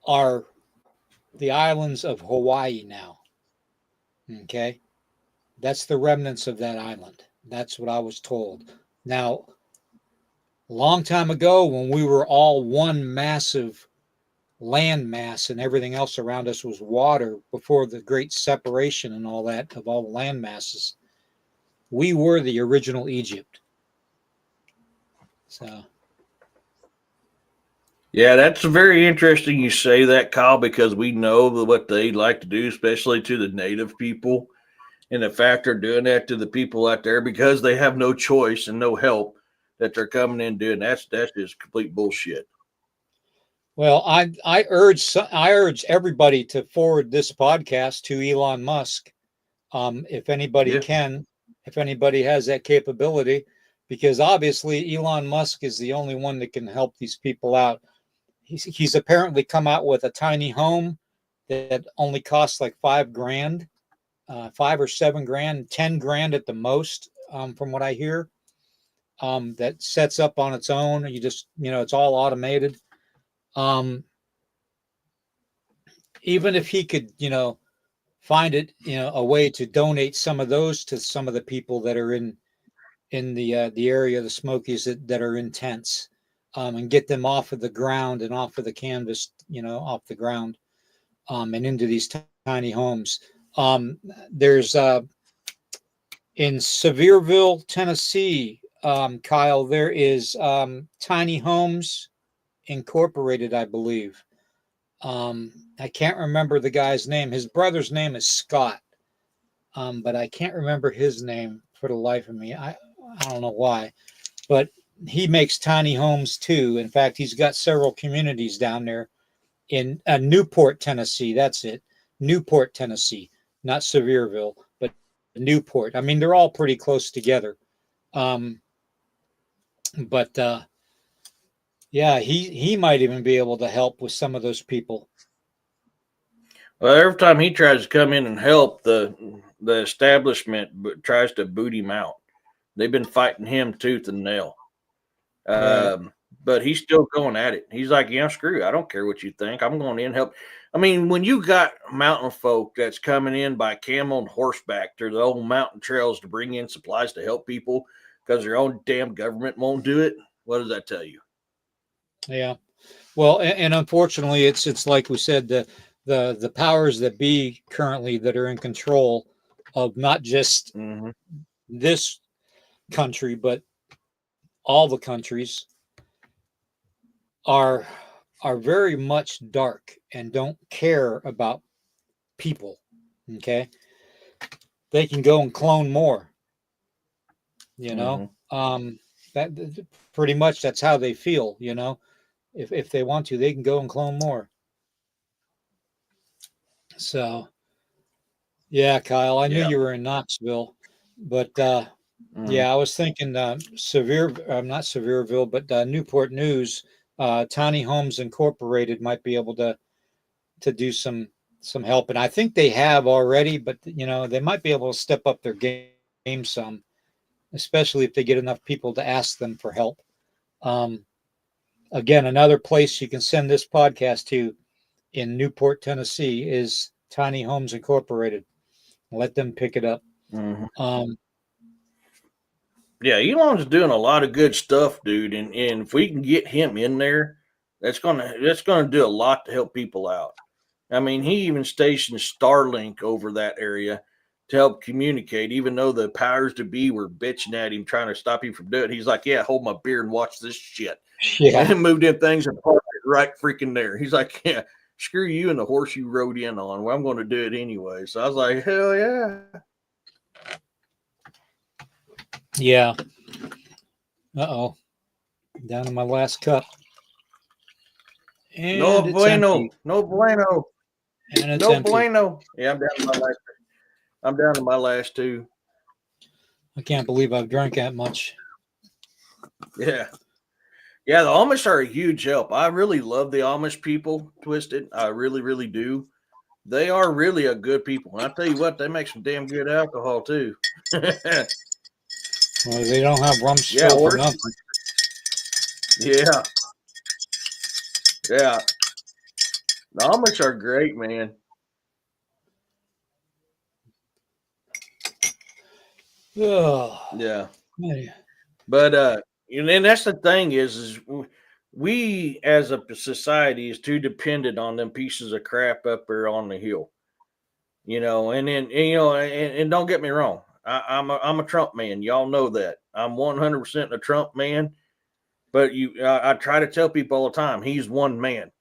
are the islands of Hawaii now. Okay. That's the remnants of that island. That's what I was told. Now, a long time ago, when we were all one massive land mass and everything else around us was water before the great separation and all that of all the land masses, we were the original Egypt. So,
Yeah, that's very interesting you say that, Kyle, because we know what they like to do, especially to the native people. And the fact they're doing that to the people out there because they have no choice and no help that they're coming in doing that's just complete bullshit.
well, I urge everybody to forward this podcast to Elon Musk, if anybody
Yeah.
can, if anybody has that capability, because obviously Elon Musk is the only one that can help these people out. He's apparently come out with a tiny home that only costs like 5 grand, 5 or 7 grand, 10 grand at the most, from what I hear. That sets up on its own. You just, it's all automated. Um, Even if he could, find it, a way to donate some of those to some of the people that are in the area of the Smokies that are in tents, and get them off of the ground and off of the canvas, off the ground, and into these tiny homes. There's in Sevierville, Tennessee, Kyle. There is Tiny Homes Incorporated, I believe. I can't remember the guy's name. His brother's name is Scott, but I can't remember his name for the life of me. I don't know why, but he makes tiny homes too. In fact, he's got several communities down there in Newport, Tennessee. That's it, Newport, Tennessee, not Sevierville, but Newport. I mean, they're all pretty close together. Um, but yeah, he might even be able to help with some of those people.
Well, every time he tries to come in and help, the establishment tries to boot him out. They've been fighting him tooth and nail.
Right.
But he's still going at it. He's like, yeah, screw it. I don't care what you think. I'm going in and help. I mean, when you got mountain folk that's coming in by camel and horseback to the old mountain trails to bring in supplies to help people because their own damn government won't do it, what does that tell you?
Yeah. Well, and unfortunately, it's like we said, the powers that be currently that are in control of not just
Mm-hmm.
this country, but all the countries are are very much dark and don't care about people. Okay, they can go and clone more. You know,
Mm-hmm.
that pretty much that's how they feel. If they want to, they can go and clone more. So yeah, Kyle, I knew
Yeah.
you were in Knoxville, but
Mm-hmm.
yeah, I was thinking not Sevierville, but Newport News, Tiny Homes Incorporated might be able to do some help, and I think they have already, but they might be able to step up their game some, especially if they get enough people to ask them for help. Um, Again, another place you can send this podcast to in Newport, Tennessee, is Tiny Homes Incorporated. Let them pick it up.
Mm-hmm.
Um,
Yeah, Elon's doing a lot of good stuff, dude. And if we can get him in there, that's gonna do a lot to help people out. I mean, he even stationed Starlink over that area to help communicate, even though the powers to be were bitching at him, trying to stop him from doing it. He's like, yeah, hold my beer and watch this shit. And
yeah,
then moved in things and parked it right freaking there. He's like, yeah, screw you and the horse you rode in on. Well, I'm going to do it anyway. So I was like, hell yeah.
yeah. Oh, down to my last cup,
No
and it's
bueno.
empty,
No bueno.
and it's
No
empty.
bueno. Yeah, I'm down to my last two.
I can't believe I've drank that much.
Yeah. Yeah, the Amish are a huge help. I really love the Amish people, Twisted. I really, really do. They are really a good people. And I tell you what, they make some damn good alcohol too.
Well, they don't have
Yeah,
Rumsfeld for
or
nothing.
yeah, yeah. The Amish are great, man.
Oh,
Yeah.
man.
But and that's the thing is we as a society is too dependent on them pieces of crap up there on the hill, And then and don't get me wrong, I'm a Trump man. Y'all know that I'm 100% a Trump man. But I try to tell people all the time, he's one man.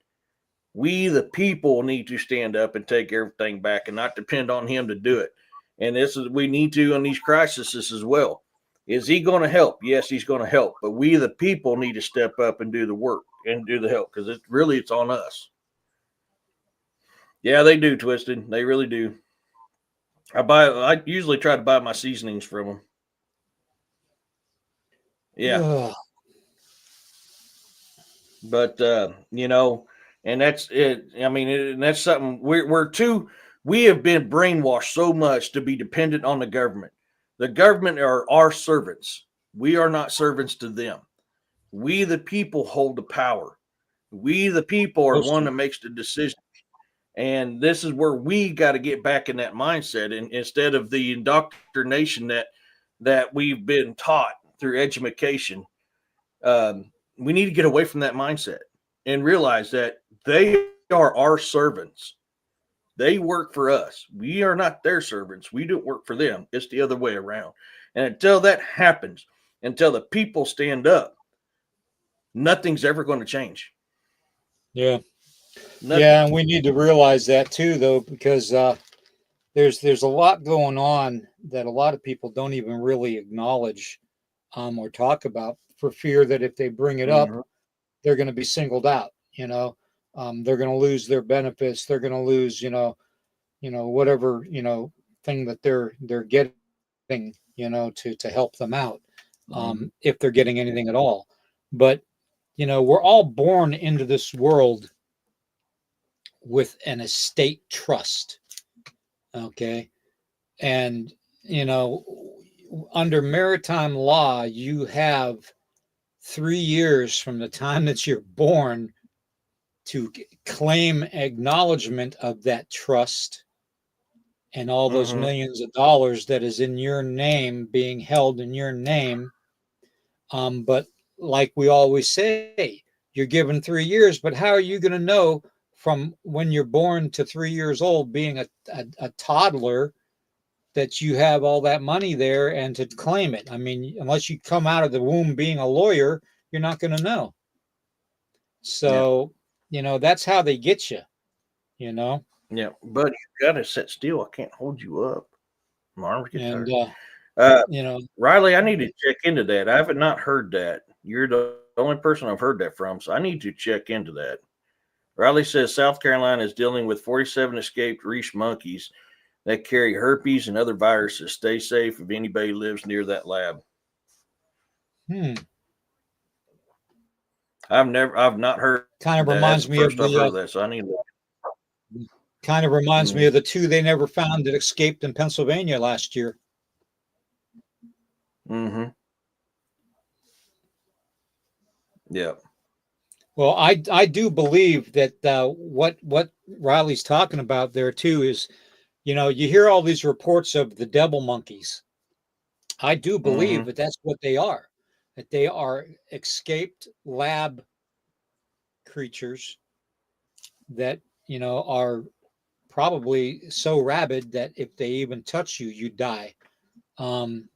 We, the people, need to stand up and take everything back and not depend on him to do it. And this is we need to in these crises as well. Is he going to help? Yes, he's going to help. But we, the people, need to step up and do the work and do the help because it's on us. Yeah, they do, Twisted. They really do. I usually try to buy my seasonings from them. Yeah,
Ugh.
but and that's it. I mean, and that's something we're too. We have been brainwashed so much to be dependent on the government. The government are our servants. We are not servants to them. We, the people, hold the power. We, the people, are the
Supposed
one
to.
that makes the decision. And this is where we got to get back in that mindset, and instead of the indoctrination that we've been taught through education, we need to get away from that mindset and realize that they are our servants. They work for us. We are not their servants. We don't work for them. It's the other way around. And until that happens, until the people stand up, nothing's ever going to change.
Yeah.
Nothing.
Yeah, and we need to realize that too, though, because there's a lot going on that a lot of people don't even really acknowledge or talk about for fear that if they bring it up,
Mm-hmm.
they're going to be singled out. They're going to lose their benefits. They're going to lose, whatever thing that they're getting, to help them out,
Mm-hmm.
if they're getting anything at all. But we're all born into this world with an estate trust. Okay. And, you know, under maritime law, you have 3 years from the time that you're born to claim acknowledgement of that trust and all those
Mm-hmm.
millions of dollars that is in your name being held in your name. But like we always say, you're given 3 years, but how are you going to know from when you're born to 3 years old, being a toddler, that you have all that money there and to claim it? I mean, unless you come out of the womb being a lawyer, you're not going to know.
Yeah.
So, that's how they get you, you know,
Yeah. But you got to sit still. I can't hold you up. My arms get
and,
tired. Uh,
you know,
Riley, I need to check into that. I haven't not heard that. You're the only person I've heard that from, so I need to check into that. Riley says South Carolina is dealing with 47 escaped reef monkeys that carry herpes and other viruses. Stay safe if anybody lives near that lab.
hmm,
I've not heard that. That's
kind
the
of
first
reminds
I've
me
heard
of
of that.
the,
So I need to.
kind of reminds me
Mm,
of the two they never found that escaped in Pennsylvania last year.
mm-hmm. Yeah.
Well, I do believe that what Riley's talking about there too is, you hear all these reports of the devil monkeys. I do believe
Mm-hmm.
that that's what they are, that they are escaped lab creatures that, are probably so rabid that if they even touch you, you die. Um,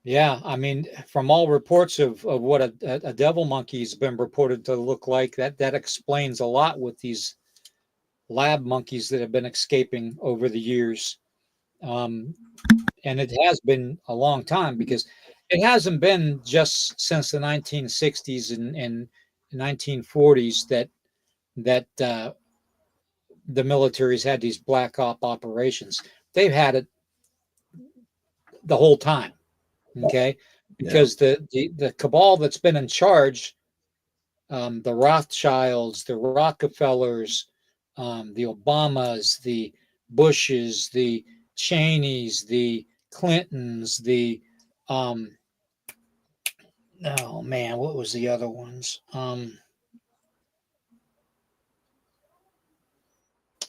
yeah, I mean, from all reports of what a devil monkey's been reported to look like, that explains a lot with these lab monkeys that have been escaping over the years. Um, and it has been a long time because it hasn't been just since the 1960s and 1940s that the military's had these black op operations. They've had it the whole time. Okay,
Yeah.
because the cabal that's been in charge, the Rothschilds, the Rockefellers, the Obamas, the Bushes, the Cheneys, the Clintons, the um, oh man, what was the other ones?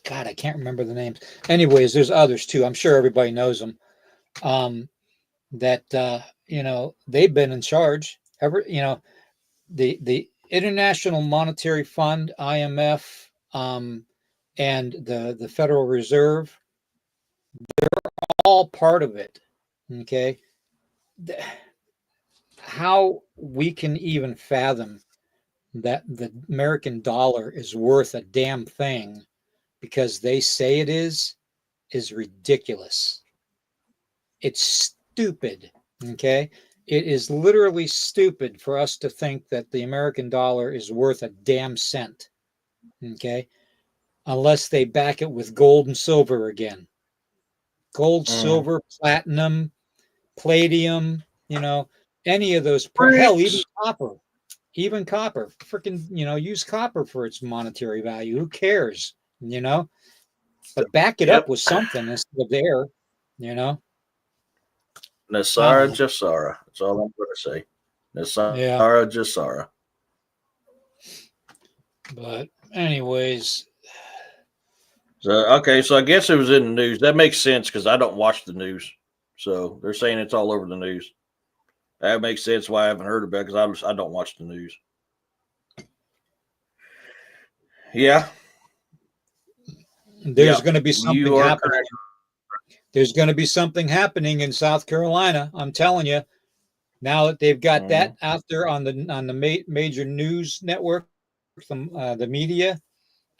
God, I can't remember the names. Anyways, there's others too. I'm sure everybody knows them. That they've been in charge. The International Monetary Fund, IMF, and the Federal Reserve, all part of it. Okay, how we can even fathom that the American dollar is worth a damn thing because they say it is ridiculous. It's stupid. Okay. It is literally stupid for us to think that the American dollar is worth a damn cent. Okay. Unless they back it with gold and silver again. Gold, silver, platinum, palladium, any of those, hell, even
Bricks.
copper. Even copper, freaking, use copper for its monetary value. Who cares? But back it up
Yep.
with something instead of there, you know. I
Nasara
don't know.
Jasara. That's all I'm going to say.
Yeah.
Nasara Jasara.
But anyways,
So okay, so I guess it was in the news. That makes sense because I don't watch the news. So they're saying it's all over the news. That makes sense why I haven't heard about it because I don't watch the news. Yeah,
there's
yeah,
going to be something
you are
happening.
correct.
There's going to be something happening in South Carolina. I'm telling you. Now that they've got that out there on the major news network, the media,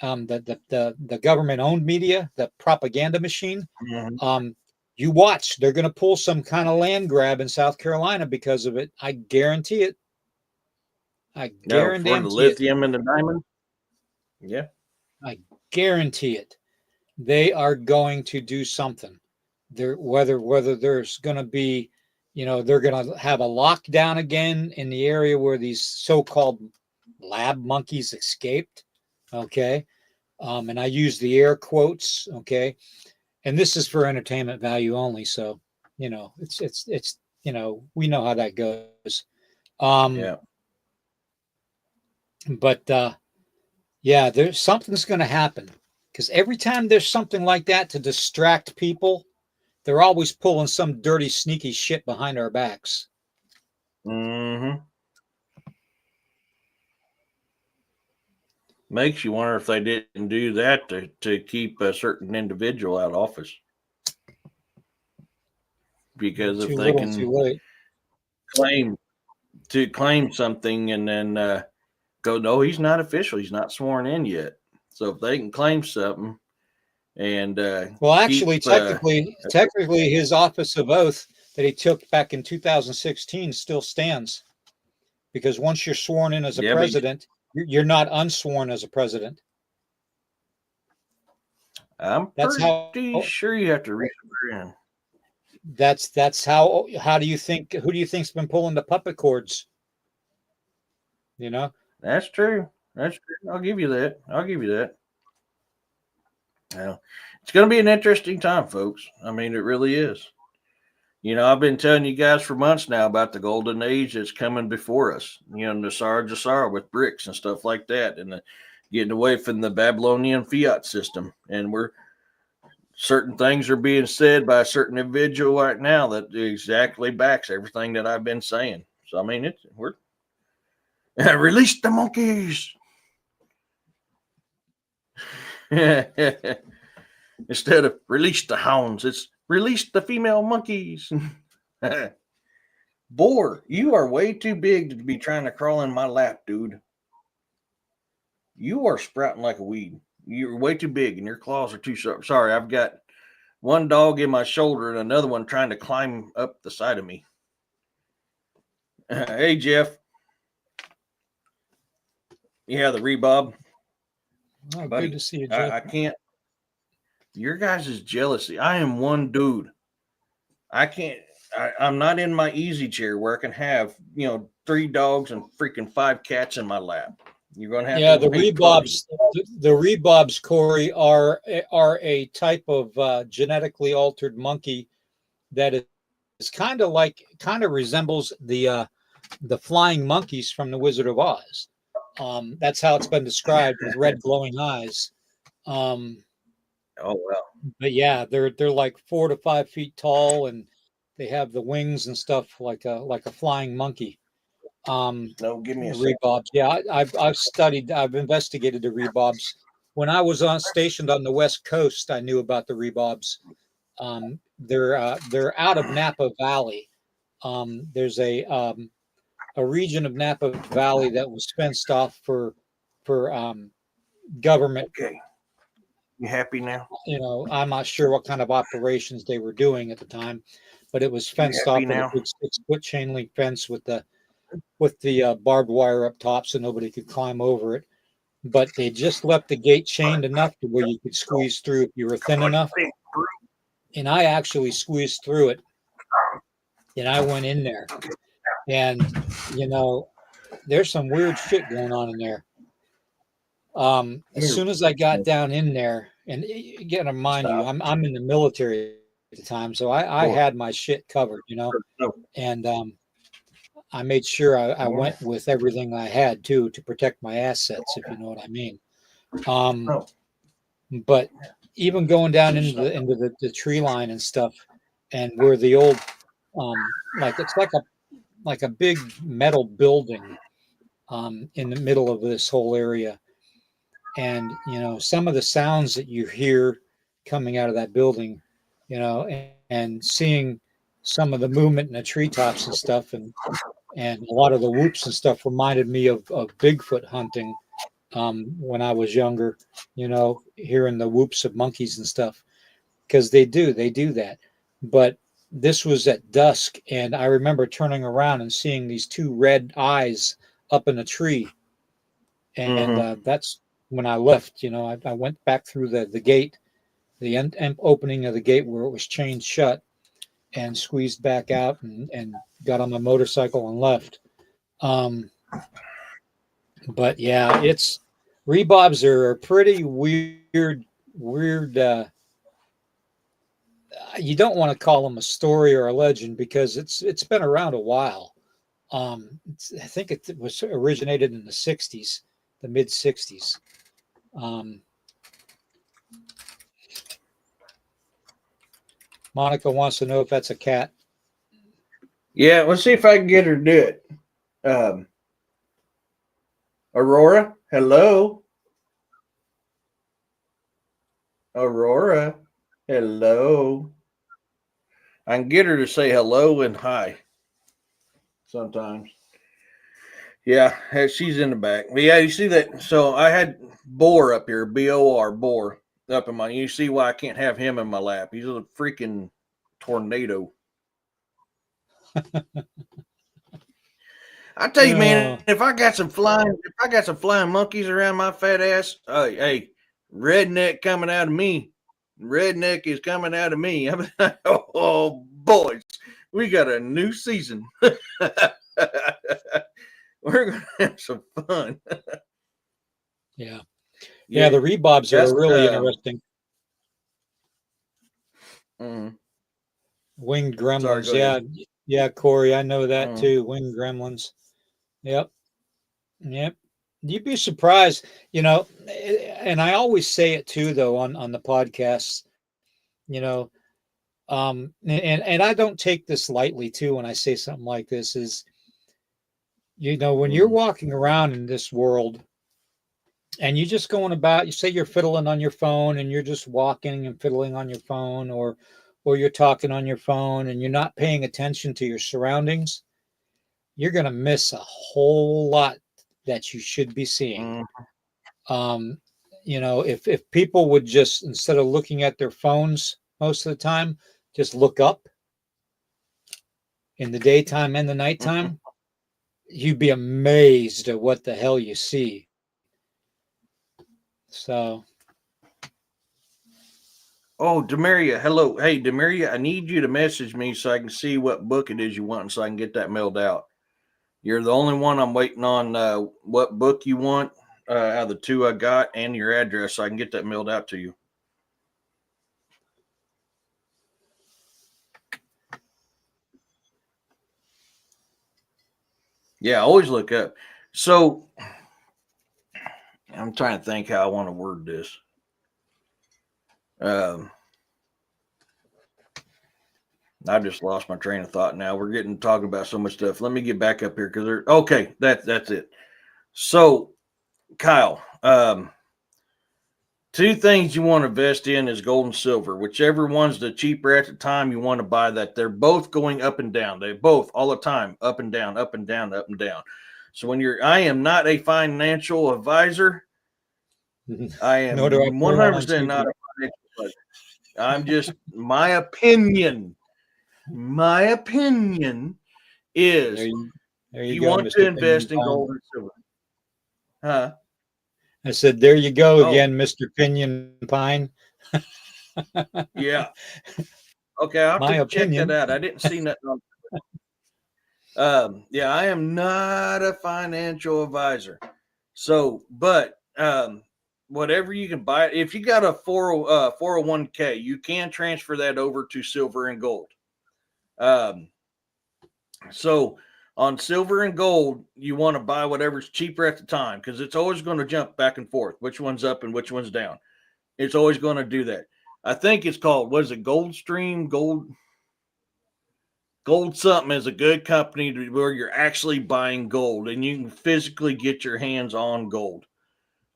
the government owned media, the propaganda machine.
Mm-hmm.
You watch, they're going to pull some kind of land grab in South Carolina because of it. I guarantee it. I
No, for the
guarantee it.
lithium and the diamond. Yeah.
I guarantee it. They are going to do something. Whether there's going to be, they're going to have a lockdown again in the area where these so-called lab monkeys escaped. Okay. And I use the air quotes. Okay. And this is for entertainment value only. So, it's, we know how that goes.
Yeah.
But yeah, there's something's going to happen because every time there's something like that to distract people, they're always pulling some dirty, sneaky shit behind our backs.
Mm-hmm. Makes you wonder if they didn't do that to keep a certain individual out of office. Because if
Too
they
little, too
can
late.
claim something and then go, no, he's not official, he's not sworn in yet. So if they can claim something and
well, actually, technically, his office of oath that he took back in 2016 still stands because once you're sworn in as a
yeah, but
president, you're not unsworn as a president.
I'm
That's how.
pretty sure you have to re-swear in.
That's how. How do you think? Who do you think's been pulling the puppet cords?
That's true. That's true. I'll give you that. I'll give you that. Well, it's going to be an interesting time, folks. I mean, it really is. I've been telling you guys for months now about the golden age that's coming before us. Nasara Jasara with bricks and stuff like that, and getting away from the Babylonian fiat system. And certain things are being said by a certain individual right now that exactly backs everything that I've been saying. So I mean, we're release the monkeys. Instead of release the hounds, it's release the female monkeys. Boar, you are way too big to be trying to crawl in my lap, dude. You are sprouting like a weed. You're way too big and your claws are too sharp. Sorry, I've got one dog in my shoulder and another one trying to climb up the side of me. Hey, Jeff. Yeah, the Rebob.
Oh,
Buddy,
good to see you, Jeff.
I can't. Your guys' jealousy. I am one dude. I can't. I'm not in my easy chair where I can have 3 dogs and freaking 5 cats in my lap. You're gonna have
Yeah,
to
the
wait for me.
rebobs, Corey, are a type of genetically altered monkey that is kind of resembles the flying monkeys from the Wizard of Oz. That's how it's been described with red glowing eyes.
Oh well.
But yeah, they're like 4 to 5 feet tall, and they have the wings and stuff like a flying monkey.
No, give me a second.
Rebobs. Yeah, I've investigated the rebobs. When I was on stationed on the West Coast, I knew about the rebobs. They're out of Napa Valley. There's a region of Napa Valley that was fenced off for government.
Okay. You happy now?
I'm not sure what kind of operations they were doing at the time, but it was
You
fenced
happy
off with a
now?
big 6 foot chain link fence with the barbed wire up top so nobody could climb over it. But they just left the gate chained enough to where you could squeeze through if you were thin enough. And I actually squeezed through it, and I went in there. And you know, there's some weird shit going on in there. As soon as I got down in there, and you got to mind you,
Stop.
I'm in the military at the time, so I
Boy.
had my shit covered,
No.
and I made sure I
Yeah.
went with everything I had too to protect my assets, if you know what I mean. Um,
No.
but even going down into
Stop.
the tree line and stuff, and where the old like it's like a big metal building in the middle of this whole area. And some of the sounds that you hear coming out of that building, and seeing some of the movement in the treetops and stuff, and a lot of the whoops and stuff reminded me of Bigfoot hunting when I was younger. Hearing the whoops of monkeys and stuff, because they do that. But this was at dusk, and I remember turning around and seeing these two red eyes up in a tree, and
Mm-hmm.
that's when I left. I went back through the gate, the opening of the gate where it was chained shut, and squeezed back out and got on my motorcycle and left. Um, but yeah, it's rebobs are a pretty weird. You don't want to call them a story or a legend because it's been around a while. I think it was originated in the '60s, the mid '60s. Um, Monica wants to know if that's a cat.
Yeah, let's see if I can get her to do it. Um, Aurora, hello. Aurora, hello. I can get her to say hello and hi sometimes. Yeah, she's in the back. But yeah, you see that? So I had Boar up here, Bor, Boar, up in my. You see why I can't have him in my lap? He's a freaking tornado. I tell you, man,
Oh,
if I got some flying monkeys around my fat ass, hey, redneck coming out of me. Redneck is coming out of me. Oh, boys, we got a new season. We're gonna have some fun.
yeah. Yeah,
Yeah,
the rebobs
that's
are really interesting.
mm,
Winged
sorry.
gremlins.
Go ahead.
Yeah. Yeah, Corey, I know that
Mm,
too. Winged gremlins. Yep. Yep. You'd be surprised, and I always say it too, though, on the podcasts, you know, and I don't take this lightly too when I say something like this is, when you're
mm,
walking around in this world and you're just going about, you say you're fiddling on your phone and you're just walking and fiddling on your phone, or you're talking on your phone and you're not paying attention to your surroundings, you're going to miss a whole lot that you should be seeing.
mm,
Um, if people would just, instead of looking at their phones most of the time, just look up in the daytime and the
mm.
nighttime, you'd be amazed at what the hell you see. So,
Oh, Demaria, hello. Hey, Demaria, I need you to message me so I can see what book it is you want, so I can get that mailed out. You're the only one I'm waiting on. What book you want out of the two I got, and your address, so I can get that mailed out to you. Yeah, always look up. So I'm trying to think how I want to word this. Um, I just lost my train of thought. Now we're getting talking about so much stuff. Let me get back up here because they're okay. That's it. So, Kyle, two things you want to invest in is gold and silver. Whichever one's the cheaper at the time, you want to buy that. They're both going up and down. They both all the time up and down, up and down, up and down. So I am not a financial advisor. I am
Nor do I put it on
100% not
TV.
a financial advisor. I'm just my opinion. My opinion is
There you
you
go,
want to
Mr. Pinion
invest in
Pine.
gold and silver. Huh?
I said, there you go
Oh,
again, Mr. Pinion Pine.
yeah. Okay, I'll have
My
to check that
opinion.
out. I didn't see nothing on. Yeah, I am not a financial advisor. So, but whatever you can buy, if you got a 401k, you can transfer that over to silver and gold. Um, so on silver and gold, you want to buy whatever's cheaper at the time because it's always going to jump back and forth. Which one's up and which one's down? It's always going to do that. I think it's called, what is it, Gold Stream? Gold something is a good company where you're actually buying gold and you can physically get your hands on gold.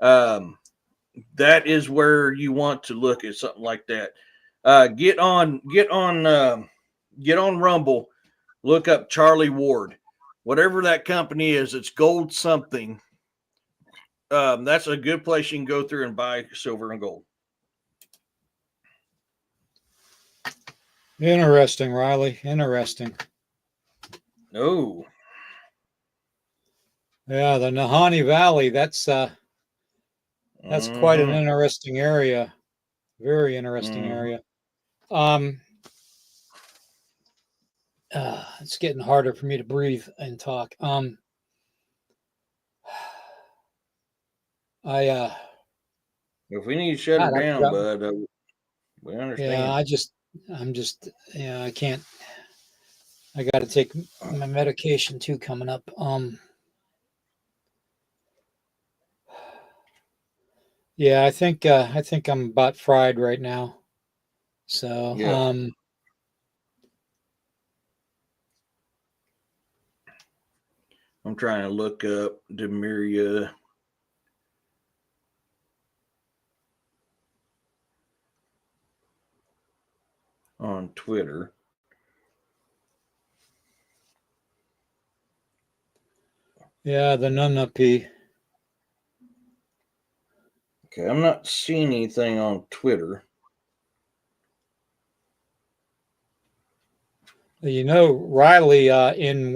That is where you want to look at something like that. Get on Rumble. Look up Charlie Ward. Whatever that company is, it's gold something. That's a good place you can go through and buy silver and gold.
Interesting, Riley. Interesting.
Oh,
Yeah, the Nahanni Valley. That's quite an
mm-hmm.
interesting area. Very interesting
Mm-hmm.
area. Um, it's getting harder for me to breathe and talk. I
If we need to shut her
God, I
down,
forgot.
bud, we
Yeah,
understand.
I'm just, yeah, I can't. I got to take my medication too coming up. Yeah, I think I'm about fried right now. So,
Yeah, I'm trying to look up Demiria. On Twitter.
yeah, the Nunapi.
Okay, I'm not seeing anything on Twitter.
You know, Riley, in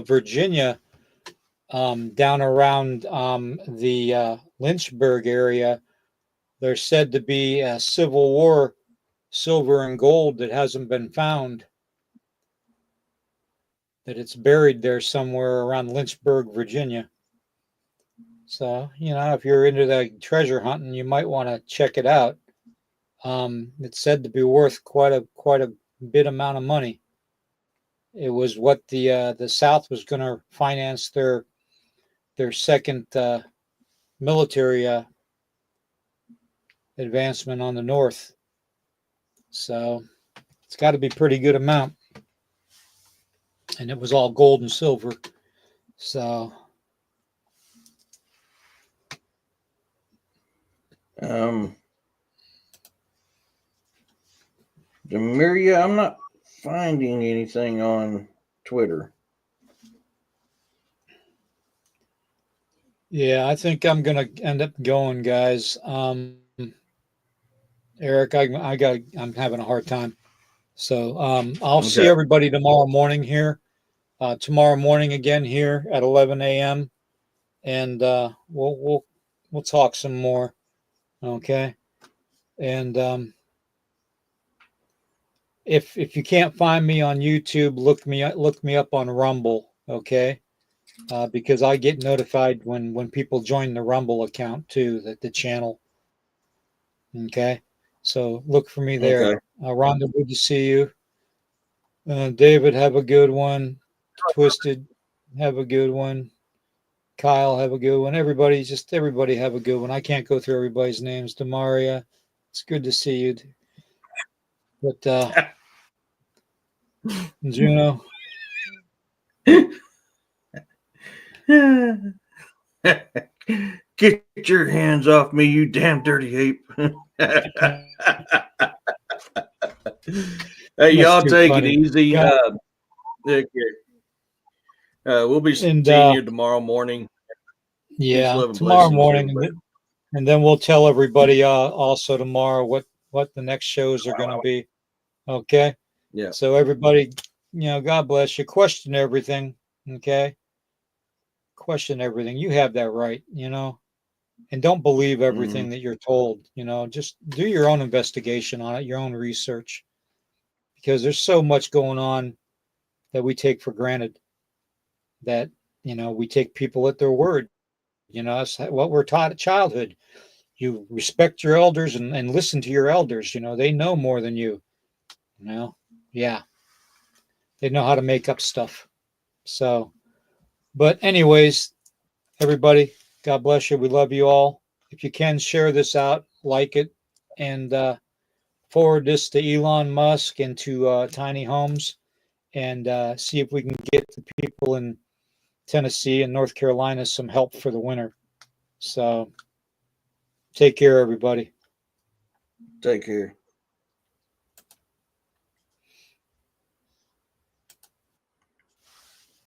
Virginia, down around the Lynchburg area, there's said to be a Civil War silver and gold that hasn't been found. That it's buried there somewhere around Lynchburg, Virginia. So, you know, if you're into the treasure hunting, you might want to check it out. It's said to be worth quite a bit amount of money. It was what the South was going to finance their second military advancement on the North. So it's got to be pretty good amount, and it was all gold and silver. So
Um, Demiria, I'm not finding anything on Twitter.
yeah, I think I'm gonna end up going, guys. Eric, I'm having a hard time. So I'll see
Okay.
everybody tomorrow morning here. Tomorrow morning again here at 11 a.m. and we'll talk some more. Okay. And if you can't find me on YouTube, look me up on Rumble. Okay. Because I get notified when people join the Rumble account too, the channel. Okay. So look for me there.
Okay.
Rhonda, good to see you. David, have a good one. Twisted, have a good one. Kyle, have a good one. Everybody have a good one. I can't go through everybody's names. Demaria, It's good to see you. But Juno,
Get your hands off me, you damn dirty ape. Hey,
that's
y'all
too
take it
funny.
easy.
God,
Okay. We'll be
and
seeing you tomorrow morning. Peace,
yeah,
love, and
tomorrow
blessings,
morning,
everybody.
and then we'll tell everybody also tomorrow what the next shows are going to be. Okay.
Yeah.
So everybody, God bless you. Question everything. Okay. Question everything. You have that right. And don't believe
Mm-hmm.
everything that you're told. Just do your own investigation on it, your own research, because there's so much going on that we take for granted. That we take people at their word. That's what we're taught at childhood. You respect your elders and listen to your elders. They know more than you. You know, yeah, they know how to make up stuff. So, but anyways, everybody, God bless you. We love you all. If you can share this out, like it, and forward this to Elon Musk and to Tiny Homes, and see if we can get the people in Tennessee and North Carolina some help for the winter. So, take care, everybody.
Take care.